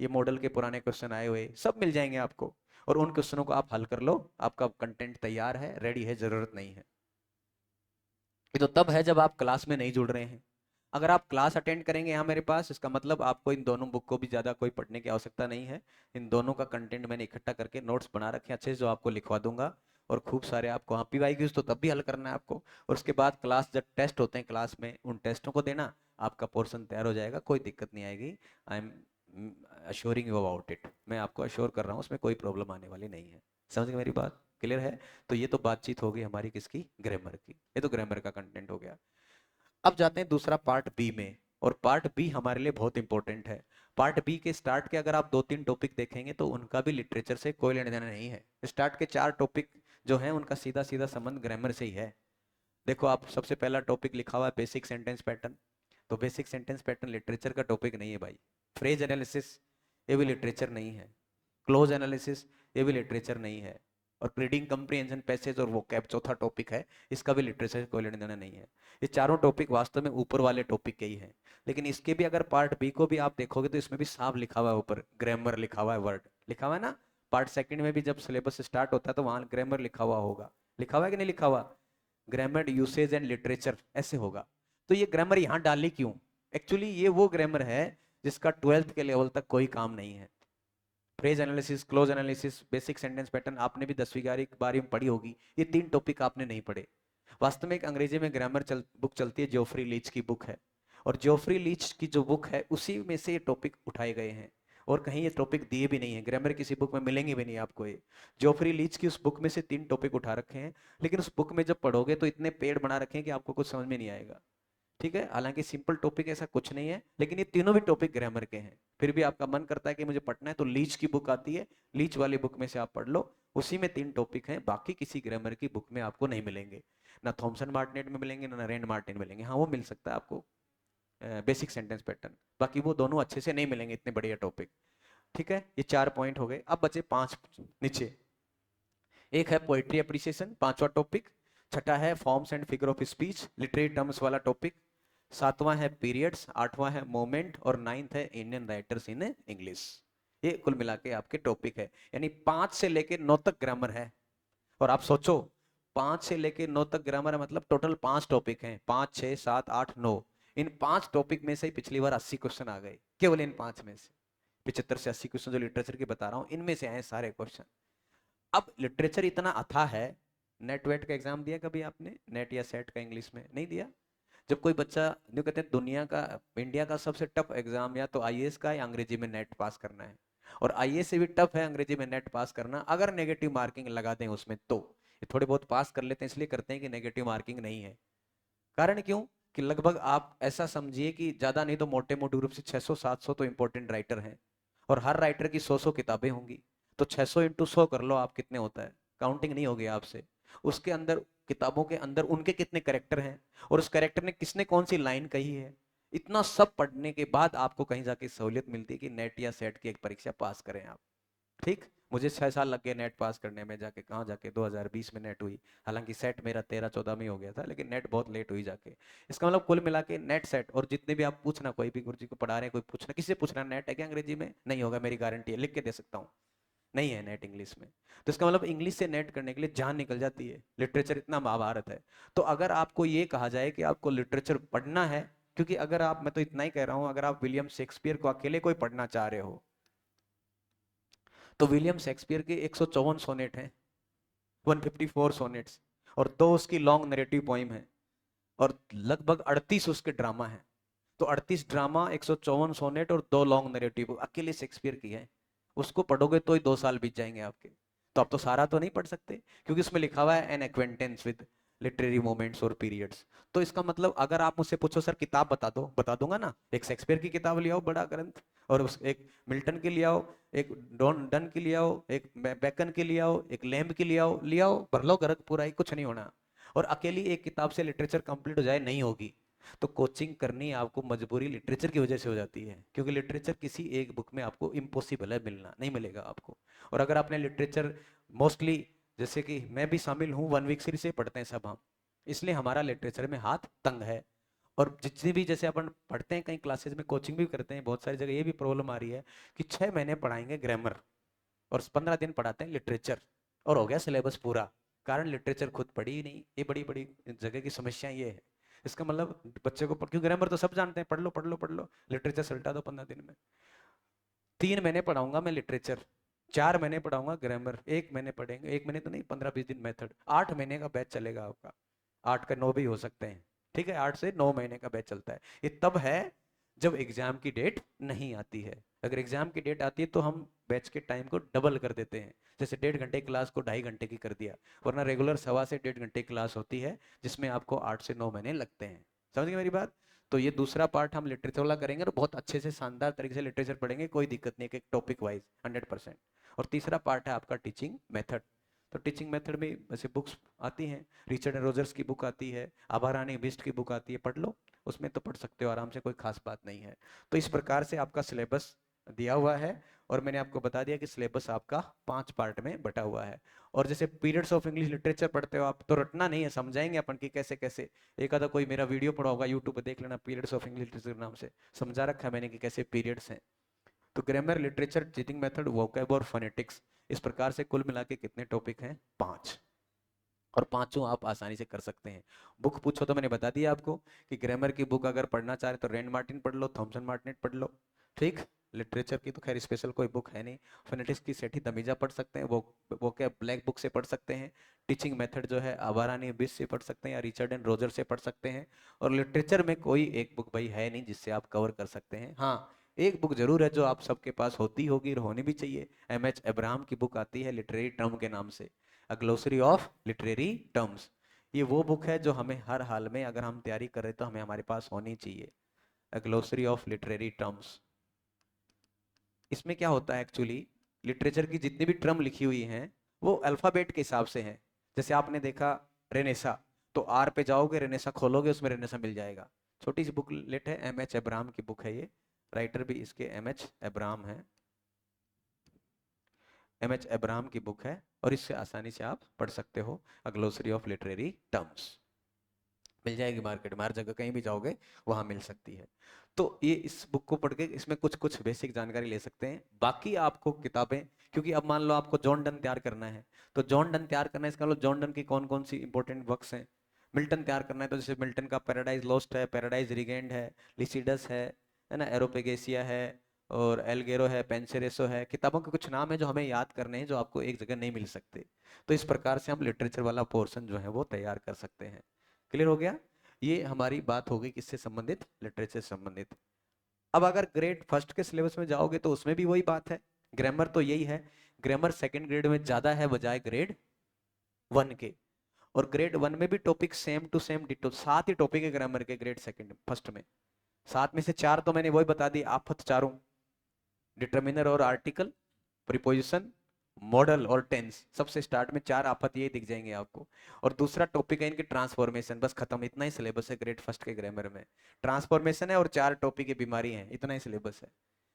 ये मॉडल के पुराने क्वेश्चन आए हुए, सब मिल जाएंगे आपको। और उन क्वेश्चनों को आप हल कर लो, आपका कंटेंट तैयार है, रेडी है, जरूरत नहीं है। ये तो तब है जब आप क्लास में नहीं जुड़ रहे हैं। अगर आप क्लास अटेंड करेंगे यहाँ मेरे पास, इसका मतलब आपको इन दोनों बुक को भी ज्यादा कोई पढ़ने की आवश्यकता नहीं है। इन दोनों का कंटेंट मैंने इकट्ठा करके नोट्स बना रखे हैं अच्छे से, जो आपको लिखवा दूंगा। और खूब सारे आपको हाँ पीवाईक्यूज तो तब भी हल करना है आपको। और उसके बाद क्लास जब टेस्ट होते हैं क्लास में, उन टेस्टों को देना, आपका पोर्शन तैयार हो जाएगा, कोई दिक्कत नहीं आएगी। I am assuring you about it, मैं आपको अश्योर कर रहा हूँ, उसमें कोई प्रॉब्लम आने वाली नहीं है। समझ गए मेरी बात? क्लियर है? तो ये तो बातचीत होगी हमारी किसकी, ग्रामर की, ये तो ग्रामर का कंटेंट हो गया। अब जाते हैं दूसरा पार्ट बी में, और पार्ट बी हमारे लिए बहुत इंपॉर्टेंट है। पार्ट बी के स्टार्ट के अगर आप 2-3 टॉपिक देखेंगे तो उनका भी लिटरेचर से कोई लेना देना नहीं है। स्टार्ट के 4 टॉपिक जो है उनका सीधा सीधा संबंध ग्रामर से ही है। देखो आप, सबसे पहला टॉपिक लिखा हुआ है बेसिक सेंटेंस पैटर्न, तो बेसिक सेंटेंस पैटर्न लिटरेचर का टॉपिक नहीं है भाई। फ्रेज एनालिसिस, ये भी लिटरेचर नहीं है। क्लोज एनालिसिस, ये भी लिटरेचर नहीं है। और रीडिंग कंप्रीहेंशन पैसेज और वोकैब चौथा टॉपिक है, इसका भी लिटरेचर से कोई लेना देना नहीं है। ये चारों टॉपिक वास्तव में ऊपर वाले टॉपिक के ही हैं। लेकिन इसके भी अगर पार्ट बी को भी आप देखोगे तो इसमें भी साफ लिखा हुआ है, ऊपर ग्रामर लिखा हुआ है, वर्ड लिखा हुआ है ना। पार्ट सेकंड में भी जब सिलेबस स्टार्ट होता है तो वहां ग्रामर लिखा हुआ होगा, लिखा हुआ है कि नहीं लिखा हुआ? ग्रामर यूसेज एंड लिटरेचर ऐसे होगा। तो ये ग्रामर यहाँ डाली क्यों? एक्चुअली ये वो ग्रामर है जिसका 12th के लेवल तक कोई काम नहीं है। Phrase analysis, close analysis, basic sentence pattern आपने भी 10वीं 11वीं में पढ़ी होगी, ये 3 टॉपिक आपने नहीं पढ़े। वास्तव में एक अंग्रेजी में ग्रामर बुक चलती है, जोफ्री लीच की बुक है, और जोफ्री लीच की जो बुक है उसी में से ये टॉपिक उठाए गए हैं। और कहीं ये टॉपिक दिए भी नहीं है, ग्रामर किसी बुक में मिलेंगे भी नहीं आपको। ये जोफ्री लीच की उस बुक में से 3 टॉपिक उठा रखे हैं, लेकिन उस बुक में जब पढ़ोगे तो इतने पेड़ बना रखे हैं कि आपको कुछ समझ में नहीं आएगा। ठीक है, हालांकि सिंपल टॉपिक ऐसा कुछ नहीं है, लेकिन ये तीनों भी टॉपिक ग्रामर के हैं। फिर भी आपका मन करता है कि मुझे पढ़ना है, तो लीच की बुक आती है, लीच वाली बुक में से आप पढ़ लो। उसी में 3 टॉपिक हैं, बाकी किसी ग्रामर की बुक में आपको नहीं मिलेंगे। ना थॉमसन मार्टिनेट में मिलेंगे, ना रैंड मार्टिन मिलेंगे। हाँ वो मिल सकता है आपको बेसिक सेंटेंस पैटर्न, बाकी वो दोनों अच्छे से नहीं मिलेंगे, इतने बढ़िया टॉपिक। ठीक है, ये 4 पॉइंट हो गए। अब बचे 5 नीचे। एक है पोएट्री एप्रिसिएशन, 5वां टॉपिक। छठा है forms and figure of speech, literary terms वाला टॉपिक। सातवां है पीरियड्स, आठवां है मोमेंट और नाइन्थ है इंडियन राइटर्स इन इंग्लिश। ये कुल मिला के आपके टॉपिक है, यानी 5 से लेके 9 तक ग्रामर है। और आप सोचो 5 से लेके 9 तक ग्रामर है, मतलब टोटल 5 टॉपिक हैं, 5 6 7 8 9। इन 5 टॉपिक में से ही पिछली बार 80 क्वेश्चन आ गए, केवल इन 5 में से। 75 से 80 क्वेश्चन जो लिटरेचर की बता रहा हूं, इनमें से आए सारे क्वेश्चन। अब लिटरेचर इतना अथाह है। नेट वेट का एग्जाम दिया कभी आपने? नेट या सेट का इंग्लिश में नहीं दिया? जब कोई बच्चा, जो कहते हैं दुनिया का, इंडिया का सबसे टफ एग्जाम या तो आईएएस का या अंग्रेजी में नेट पास करना है। और आईएएस से भी टफ है अंग्रेजी में नेट पास करना, अगर नेगेटिव मार्किंग लगा दें उसमें तो। ये थोड़े बहुत पास कर लेते हैं इसलिए करते हैं कि नेगेटिव मार्किंग नहीं है। कारण क्यों? कि लगभग आप ऐसा समझिए कि ज्यादा नहीं तो मोटे मोटे रूप से 600 700 तो इंपॉर्टेंट राइटर हैं। और हर राइटर की 100 किताबें होंगी। तो 600 इंटू 100 कर लो आप, कितने होता है? काउंटिंग नहीं होगी आपसे। उसके अंदर, किताबों के अंदर उनके कितने करेक्टर हैं, और उस करेक्टर ने किसने कौन सी लाइन कही है। इतना सब पढ़ने के बाद आपको कहीं जाके सहूलियत मिलती है कि नेट या सेट की एक परीक्षा पास करें आप। ठीक। मुझे 6 साल लग गए नेट पास करने में, जाके कहाँ जाके 2020 में नेट हुई। हालांकि सेट मेरा 13 14 में ही हो गया था, लेकिन नेट बहुत लेट हुई जाके। इसका मतलब कुल मिला के नेट सेट, और जितने भी आप पूछना, कोई भी गुरु जी को पढ़ा रहे हैं, कोई पूछना, किसी से पूछना नेट है क्या अंग्रेजी में, नहीं होगा, मेरी गारंटी है, लिख के दे सकता हूँ। नहीं है नेट इंग्लिश में। तो इसका मतलब इंग्लिश से नेट करने के लिए जान निकल जाती है। लिटरेचर इतना महाभारत है। तो अगर आपको ये कहा जाए कि आपको लिटरेचर पढ़ना है, क्योंकि अगर आप, मैं तो इतना ही कह रहा हूं, अगर आप विलियम शेक्सपियर को अकेले कोई पढ़ना चाह रहे हो, तो विलियम शेक्सपियर के 154 सोनेट हैं, 154 सोनेट्स, और 2 उसकी लॉन्ग नरेटिव पोइम है, और लगभग 38 उसके ड्रामा हैं। तो 38 ड्रामा, 154 सोनेट और 2 लॉन्ग नरेटिव अकेले शेक्सपियर की है। उसको पढ़ोगे तो ही 2 साल बीत जाएंगे आपके। तो आप तो सारा तो नहीं पढ़ सकते, क्योंकि उसमें लिखा हुआ है an acquaintance with literary moments और पीरियड्स। तो इसका मतलब अगर आप मुझसे पूछो सर किताब बता दो, बता दूंगा ना। एक शेक्सपियर की किताब ले आओ, बड़ा ग्रंथ, और उस एक मिल्टन की ले आओ, एक डॉन डन की ले आओ, एक बेकन की ले आओ, एक लैम्ब की ले आओ, भर लो गर्ग पूरा ही, कुछ नहीं होना। और अकेली एक किताब से लिटरेचर कंप्लीट हो जाए, नहीं होगी। तो कोचिंग करनी आपको मजबूरी लिटरेचर की वजह से हो जाती है, क्योंकि लिटरेचर किसी एक बुक में आपको इम्पॉसिबल है मिलना, नहीं मिलेगा आपको। और अगर आपने लिटरेचर मोस्टली, जैसे कि मैं भी शामिल हूँ, 1 वीक सीरीज से पढ़ते हैं सब हम, इसलिए हमारा लिटरेचर में हाथ तंग है। और जितनी भी, जैसे अपन पढ़ते हैं कहीं क्लासेस में, कोचिंग भी करते हैं, बहुत सारी जगह ये भी प्रॉब्लम आ रही है कि 6 महीने पढ़ाएंगे ग्रामर और 15 दिन पढ़ाते हैं लिटरेचर, और हो गया सिलेबस पूरा। कारण लिटरेचर खुद पढ़ी ही नहीं। ये बड़ी बड़ी जगह की समस्या ये है। इसका मतलब बच्चे को, क्योंकि ग्रामर तो सब जानते हैं, पढ़ लो पढ़ लो पढ़ लो, लिटरेचर सल्टा दो 15 दिन में। 3 महीने पढ़ाऊंगा मैं लिटरेचर, 4 महीने पढ़ाऊंगा ग्रामर, 1 महीने पढ़ेंगे, 1 महीने तो नहीं, 15 20 दिन मेथड, 8 महीने का बैच चलेगा आपका। 8 का 9 भी हो सकते हैं। ठीक है, 8 से 9 महीने का बैच चलता है। ये तब है जब एग्जाम की डेट नहीं आती है। अगर एग्जाम की डेट आती है तो हम बैच के टाइम को डबल कर देते हैं। जैसे 1.5 घंटे क्लास को 2.5 घंटे की कर दिया, वरना रेगुलर 1.25 से 1.5 घंटे क्लास होती है, जिसमें आपको 8 से 9 महीने लगते हैं। समझ गए मेरी बात? तो ये दूसरा पार्ट हम लिटरेचर वाला करेंगे, और बहुत अच्छे से शानदार तरीके से लिटरेचर पढ़ेंगे, कोई दिक्कत नहीं, एक टॉपिक वाइज 100%। और तीसरा पार्ट है आपका टीचिंग मेथड। तो टीचिंग मेथड में वैसे बुक्स आती हैं, रिचर्ड एंड रोजर्स की बुक आती है, आभा रानी बिस्ट की बुक आती है, पढ़ लो। उसमें तो पढ़ सकते हो आराम से, कोई खास बात नहीं है। तो इस प्रकार से आपका सिलेबस दिया हुआ है। और मैंने आपको बता दिया कि सिलेबस आपका 5 पार्ट में बटा हुआ है। और जैसे पीरियड्स ऑफ इंग्लिश लिटरेचर पढ़ते हो आप, तो रटना नहीं है, समझाएंगे अपन कि कैसे कैसे। एक आधा कोई मेरा वीडियो पड़ा होगा यूट्यूब पे, देख लेना, पीरियड्स ऑफ इंग्लिश लिटरेचर नाम से समझा रखा है मैंने कि कैसे पीरियड्स हैं। तो grammar, literature, teaching method, vocab और फोनेटिक्स, इस प्रकार से कुल मिला के कितने टॉपिक हैं? 5। और पांचों आप आसानी से कर सकते हैं। बुक पूछो तो मैंने बता दिया आपको कि ग्रामर की बुक अगर पढ़ना चाह रहे तो रैंड मार्टिन पढ़ लो, थॉमसन मार्टिनेट पढ़ लो। ठीक। लिटरेचर की तो खैर स्पेशल कोई बुक है नहीं। फोनेटिक्स की सेठी तमीजा पढ़ सकते हैं, वो क्या ब्लैक बुक से पढ़ सकते हैं। टीचिंग मेथड जो है आवारानी बिस से पढ़ सकते हैं, या रिचर्ड एंड रोजर से पढ़ सकते हैं। और लिटरेचर में कोई एक बुक भाई है नहीं जिससे आप कवर कर सकते हैं। हाँ, एक बुक जरूर है जो आप सबके पास होती होगी और होनी भी चाहिए। एम एच अब्राहम की बुक आती है लिटरेरी टर्म के नाम से, अ ग्लोसरी ऑफ लिटरेरी टर्म्स। ये वो बुक है जो हमें हर हाल में, अगर हम तैयारी कर रहे तो हमें हमारे पास होनी चाहिए, अ ग्लोसरी ऑफ लिटरेरी टर्म्स। इसमें क्या होता है एक्चुअली, लिटरेचर की जितनी भी टर्म लिखी हुई हैं वो अल्फाबेट के हिसाब से हैं। जैसे आपने देखा रेनेसा, तो आर पे जाओगे, रेनेसा खोलोगे, उसमें रेनेसा मिल जाएगा। छोटी सी बुक लेट है, एम एच अब्राहम की बुक है ये। राइटर भी इसके एम एच अब्राहम है, एम एच अब्राहम की बुक है। और इससे आसानी से आप पढ़ सकते हो, अ ग्लोसरी ऑफ लिटरेरी टर्म्स। मिल जाएगी मार्केट में, हर जगह कहीं भी जाओगे वहां मिल सकती है। तो ये इस बुक को पढ़ के इसमें कुछ कुछ बेसिक जानकारी ले सकते हैं। बाकी आपको किताबें, क्योंकि अब मान लो आपको जॉन डन तैयार करना है, तो जॉन डन तैयार करना है, इसका मतलब जॉन डन की कौन कौन सी इंपॉर्टेंट वर्क्स हैं। मिल्टन तैयार करना है तो जैसे मिल्टन का पैराडाइज लॉस्ट है, पैराडाइज रिगेंड है, लिसिडस है ना, एरोपेगेसिया है, और एलगेरो है, पेंसेरेसो है। किताबों के कुछ नाम है जो हमें याद करने हैं, जो आपको एक जगह नहीं मिल सकते। तो इस प्रकार से हम लिटरेचर वाला पोर्शन जो है वो तैयार कर सकते हैं। क्लियर हो गया? ये हमारी बात हो गई किससे संबंधित, लिटरेचर से संबंधित। अब अगर ग्रेड फर्स्ट के सिलेबस में जाओगे तो उसमें भी वही बात है, ग्रामर तो यही है। ग्रामर सेकंड ग्रेड में ज्यादा है बजाय ग्रेड वन के। और ग्रेड वन में भी topic same to same ditto, 7 ही टॉपिक है ग्रामर के ग्रेड सेकंड फर्स्ट में। 7 में से 4 तो मैंने वही बता दी, आफत चारों, डिटर्मिनर और आर्टिकल, प्रीपोजिशन, मॉडल और टेंस। सबसे स्टार्ट में 4 आफत ये दिख जाएंगे आपको। और दूसरा टॉपिक है इनकी ट्रांसफॉर्मेशन, बस खत्म, इतना ही सिलेबस है ग्रेड फर्स्ट के ग्रामर में। ट्रांसफॉर्मेशन है और 4 टॉपिक की बीमारी है, इतना ही सिलेबस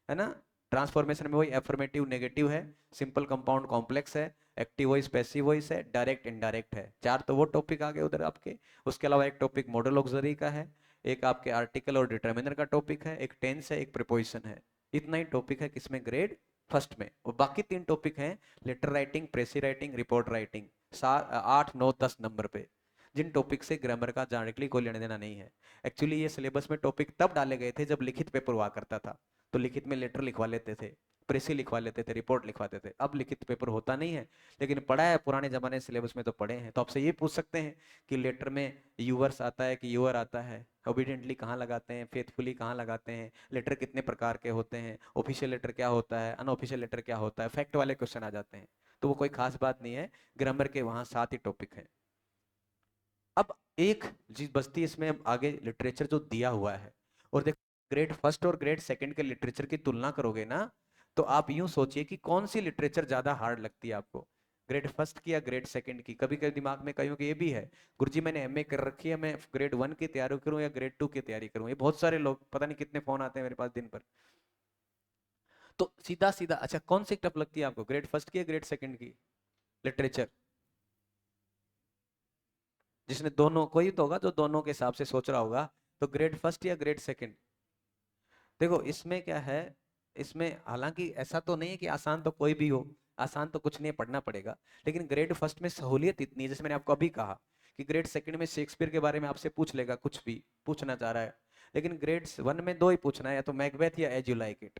है ना। ट्रांसफॉर्मेशन में वही एफर्मेटिव नेगेटिव है, सिंपल कंपाउंड कॉम्प्लेक्स है, एक्टिव वॉइस पैसिव वॉइस है, डायरेक्ट इनडायरेक्ट है। 4 तो वो टॉपिक आ गए उधर आपके। उसके अलावा एक टॉपिक मॉडल ऑक्सिलरी का है, एक आपके आर्टिकल और डिटर्मिनर का टॉपिक है, एक टेंस है, एक प्रीपोजिशन है। इतना ही टॉपिक है किसमें, ग्रेड फर्स्ट में। और बाकी 3 टॉपिक हैं, letter writing, precis writing, report writing, 8 9 10 number पे, जिन टॉपिक से ग्रामर का डायरेक्टली कोई लेने देना नहीं है। एक्चुअली ये सिलेबस में टॉपिक तब डाले गए थे जब लिखित पेपर हुआ करता था, तो लिखित में लेटर लिखवा लेते थे, प्रेसी लिखवा लेते थे, रिपोर्ट लिखवाते थे। अब लिखित पेपर होता नहीं है, लेकिन पढ़ा है पुराने जमाने सिलेबस में तो पढ़े हैं। तो आपसे ये पूछ सकते हैं कि लेटर में यूवर्स आता है कि यूअर आता है, ओबीडियंटली कहाँ लगाते हैं, फेथफुली कहाँ लगाते हैं, लेटर कितने प्रकार के होते हैं, ऑफिशियल लेटर क्या होता है, अनऑफिशियल लेटर क्या होता है, फैक्ट वाले क्वेश्चन आ जाते हैं। तो वो कोई खास बात नहीं है, ग्रामर के वहां 7 ही टॉपिक हैं। अब एक चीज बचती है इसमें आगे, लिटरेचर जो दिया हुआ है। और देखो, ग्रेड फर्स्ट और ग्रेड सेकंड के लिटरेचर की तुलना करोगे ना, तो आप यूं सोचिए कि कौन सी लिटरेचर ज्यादा हार्ड लगती है आपको, ग्रेड फर्स्ट की या ग्रेड सेकंड की। कभी कभी दिमाग में कईयों के ये भी है, गुरुजी मैंने एमए कर रखी है, मैं ग्रेड वन की तैयारी करूं या ग्रेड टू की तैयारी करूं। ये बहुत सारे लोग, पता नहीं कितने फोन आते हैं मेरे पास दिन पर। तो सीधा सीधा, अच्छा कौन सी टफ लगती है आपको, ग्रेड फर्स्ट की या ग्रेड सेकंड की लिटरेचर? जिसने दोनों, कोई तो होगा जो दोनों के हिसाब से सोच रहा होगा। तो ग्रेड फर्स्ट या ग्रेड सेकंड? देखो इसमें क्या है, इसमें हालांकि ऐसा तो नहीं है कि आसान तो कोई भी हो, आसान तो कुछ नहीं है, पढ़ना पड़ेगा। लेकिन ग्रेड फर्स्ट में सहूलियत इतनी है, जैसे मैंने आपको अभी कहा कि ग्रेड सेकंड में शेक्सपियर के बारे में आपसे पूछ लेगा, कुछ भी पूछना चाह रहा है। लेकिन ग्रेड वन में 2 ही पूछना है, या तो मैकबेथ या एज यू लाइक इट।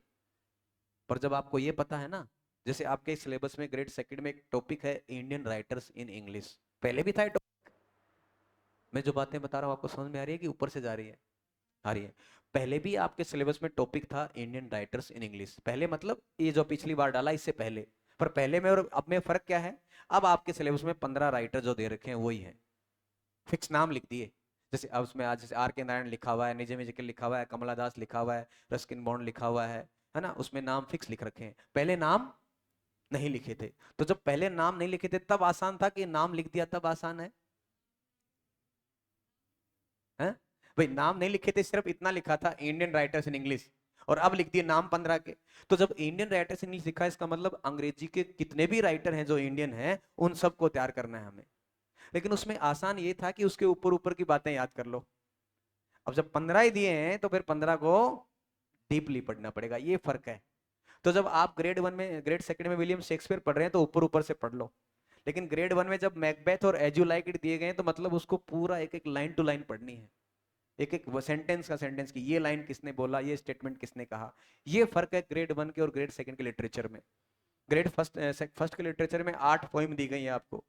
पर जब आपको ये पता है ना, जैसे आपके सिलेबस में ग्रेड सेकंड में एक टॉपिक है इंडियन राइटर्स इन इंग्लिश, पहले भी था ये topic। मैं जो बातें बता रहा हूँ आपको समझ में आ रही है कि ऊपर से जा रही है? आ रही है। पहले भी आपके सिलेबस में टॉपिक था इंडियन राइटर्स इन इंग्लिश, पहले मतलब ये जो पिछली बार डाला इससे पहले। पर पहले में और अब में फर्क क्या है, अब आपके सिलेबस में 15 राइटर जो दे रखे हैं वही है, फिक्स नाम लिख दिए। जैसे अब उसमें आज जैसे आर के नारायण लिखा हुआ है, निजे मिजिकल लिखा हुआ है, कमला दास लिखा हुआ है, रस्किन बॉन्ड लिखा हुआ है ना, उसमें नाम फिक्स लिख रखे हैं। पहले नाम नहीं लिखे थे। तो जब पहले नाम नहीं लिखे थे तब आसान था, कि नाम लिख दिया तब आसान है? भाई नाम नहीं लिखे थे, सिर्फ इतना लिखा था इंडियन राइटर्स इन इंग्लिश, और अब लिख दिए नाम 15 के। तो जब इंडियन राइटर्स इन इंग्लिश लिखा है, इसका मतलब अंग्रेजी के कितने भी राइटर हैं जो इंडियन हैं उन सबको तैयार करना है हमें। लेकिन उसमें आसान ये था कि उसके ऊपर ऊपर की बातें याद कर लो। अब जब 15 ही दिए हैं तो फिर 15 को डीपली पढ़ना पड़ेगा, ये फर्क है। तो जब आप ग्रेड वन में, ग्रेड सेकंड में विलियम शेक्सपियर पढ़ रहे हैं तो ऊपर ऊपर से पढ़ लो। लेकिन ग्रेड वन में जब मैकबेथ और एज यू लाइक इट दिए गए हैं, तो मतलब उसको पूरा एक एक लाइन टू लाइन पढ़नी है, एक एक सेंटेंस का सेंटेंस की ये लाइन किसने बोला, ये स्टेटमेंट किसने कहा। ये फर्क है ग्रेड वन के और ग्रेड सेकंड के लिटरेचर में। ग्रेड फर्स्ट फर्स्ट के लिटरेचर में 8 पोइम दी गई है आपको।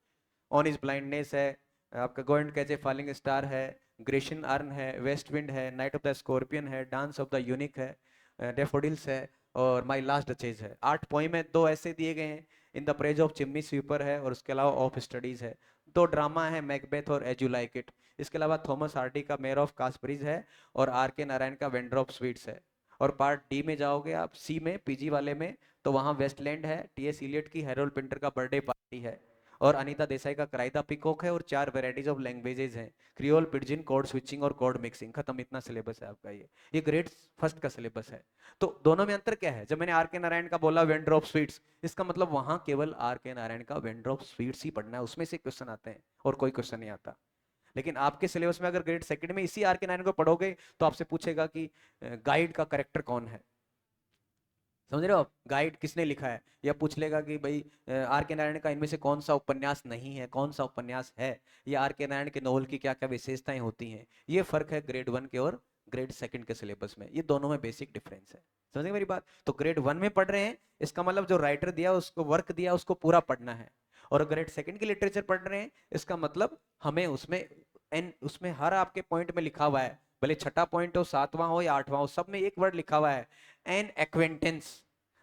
ऑन इज ब्लाइंडनेस है, आपका go and catch a falling star है, ग्रेशियन अर्न है, वेस्ट विंड है, नाइट ऑफ द स्कॉर्पियन है, डांस ऑफ द यूनिक है, डेफोडिल्स है, और माई लास्ट डचेज है। 8 पोइम है, 2 ऐसे दिए गए हैं, in the praise of chimney sweeper है, और उसके अलावा ऑफ स्टडीज है। 2 ड्रामा है, मैकबेथ और एज यू लाइक इट। इसके अलावा थॉमस हार्डी का मेयर ऑफ कास्परीज है, और आर के नारायण का वेंडर ऑफ स्वीट्स है। और पार्ट डी में जाओगे आप, सी में, पीजी वाले में, तो वहाँ वेस्टलैंड है, टीएस इलियट की हैरोल्ड पिंटर का बर्थडे पार्टी है, और अनीता देसाई का कराइदा पिकॉक है, और 4 वेराइटीज ऑफ लैंग्वेजेस हैं, क्रियोल, पिडजिन, कोड स्विचिंग और कोड मिक्सिंग। खत्म, इतना सिलेबस है आपका। ये ग्रेड फर्स्ट का सिलेबस है। तो दोनों में अंतर क्या है, जब मैंने आर के नारायण का बोला वेंडर ऑफ स्वीट्स, इसका मतलब वहां केवल आर के नारायण का वेंडर ऑफ स्वीट्स ही पढ़ना है, उसमें से क्वेश्चन आते हैं और कोई क्वेश्चन नहीं आता। लेकिन आपके सिलेबस में अगर ग्रेड सेकंड में इसी आर के नारायण को पढ़ोगे तो आपसे पूछेगा कि गाइड का करेक्टर कौन है। समझ रहे हो आप, गाइड किसने लिखा है, या पूछ लेगा कि भाई आर के नारायण का इनमें से कौन सा उपन्यास नहीं है, कौन सा उपन्यास है, या आर के नारायण के नोवेल की क्या क्या विशेषताएं होती हैं। ये फर्क है ग्रेड वन के और ग्रेड सेकंड के सिलेबस में, ये दोनों में बेसिक डिफरेंस है। समझे मेरी बात। तो ग्रेड वन में पढ़ रहे हैं, इसका मतलब जो राइटर दिया उसको वर्क दिया उसको पूरा पढ़ना है। और ग्रेड सेकंड की लिटरेचर पढ़ रहे हैं, इसका मतलब हमें उसमें उसमें हर आपके पॉइंट में लिखा हुआ है, भले छठा पॉइंट हो, सातवां हो या आठवां हो, सब में एक वर्ड लिखा हुआ है, एन एक्वेंटेंस।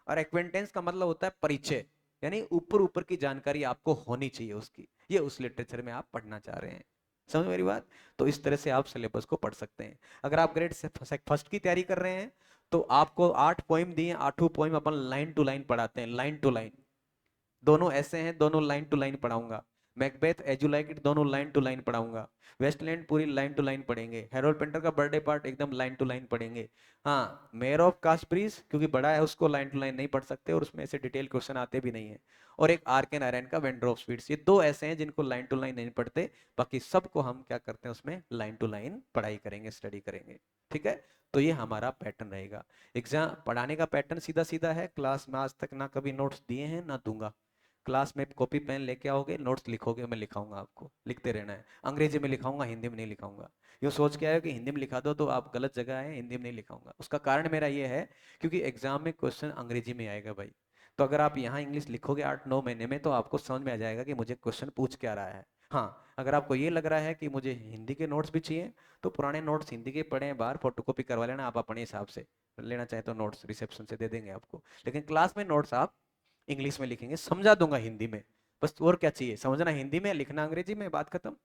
और एक्वेंटेंस का मतलब होता है परिचय, यानी ऊपर ऊपर की जानकारी आपको होनी चाहिए उसकी, ये उस लिटरेचर में आप पढ़ना चाह रहे हैं। समझ मेरी बात। तो इस तरह से आप सिलेबस को पढ़ सकते हैं। अगर आप ग्रेड फर्स्ट की तैयारी कर रहे हैं तो आपको 8 पोइम दिए, 8 पोइम अपन लाइन टू लाइन पढ़ाते हैं, लाइन टू लाइन। दोनों ऐसे हैं, दोनों लाइन टू लाइन पढ़ाऊंगा। Macbeth, as you like it, दोनों लाइन टू लाइन पढ़ाऊंगा। वेस्टलैंड पूरी लाइन टू लाइन पढ़ेंगे। हैरोल्ड पिंटर का बर्थडे पार्ट एकदम लाइन टू लाइन पढ़ेंगे। हाँ, मेयर ऑफ कास्प्रीज क्योंकि बड़ा है उसको लाइन टू लाइन नहीं पढ़ सकते और उसमें ऐसे डिटेल क्वेश्चन आते भी नहीं है। और एक आर के नारायण का वेंडर ऑफ स्वीट्स, ये दो ऐसे हैं जिनको लाइन टू लाइन नहीं पढ़ते, बाकी सबको हम क्या करते हैं उसमें लाइन टू लाइन पढ़ाई करेंगे, स्टडी करेंगे। ठीक है। तो ये हमारा पैटर्न रहेगा। एग्जाम पढ़ाने का पैटर्न सीधा सीधा है, क्लास में आज तक ना कभी नोट्स दिए हैं ना दूंगा। क्लास में कॉपी पेन लेके आओगे, नोट्स लिखोगे, मैं लिखाऊंगा, आपको लिखते रहना है। अंग्रेजी में लिखाऊंगा, हिंदी में नहीं लिखाऊंगा। यूँ सोच के आए कि हिंदी में लिखा दो तो आप गलत जगह आए, हिंदी में नहीं लिखाऊंगा। उसका कारण मेरा ये है क्योंकि एग्जाम में क्वेश्चन अंग्रेजी में आएगा भाई। तो अगर आप यहाँ इंग्लिश लिखोगे 8-9 महीने में तो आपको समझ में आ जाएगा कि मुझे क्वेश्चन पूछ क्या रहा है। हाँ, अगर आपको ये लग रहा है कि मुझे हिंदी के नोट्स भी चाहिए तो पुराने नोट्स हिंदी के पढ़े हैं बाहर, फोटोकॉपी करवा लेना आप अपने हिसाब से। लेना चाहे तो नोट्स रिसेप्शन से दे देंगे आपको। लेकिन क्लास में नोट्स आप इंग्लिश में लिखेंगे, समझा दूंगा हिंदी में। बस और क्या चाहिए, समझना हिंदी में, लिखना अंग्रेजी में, बात खत्म।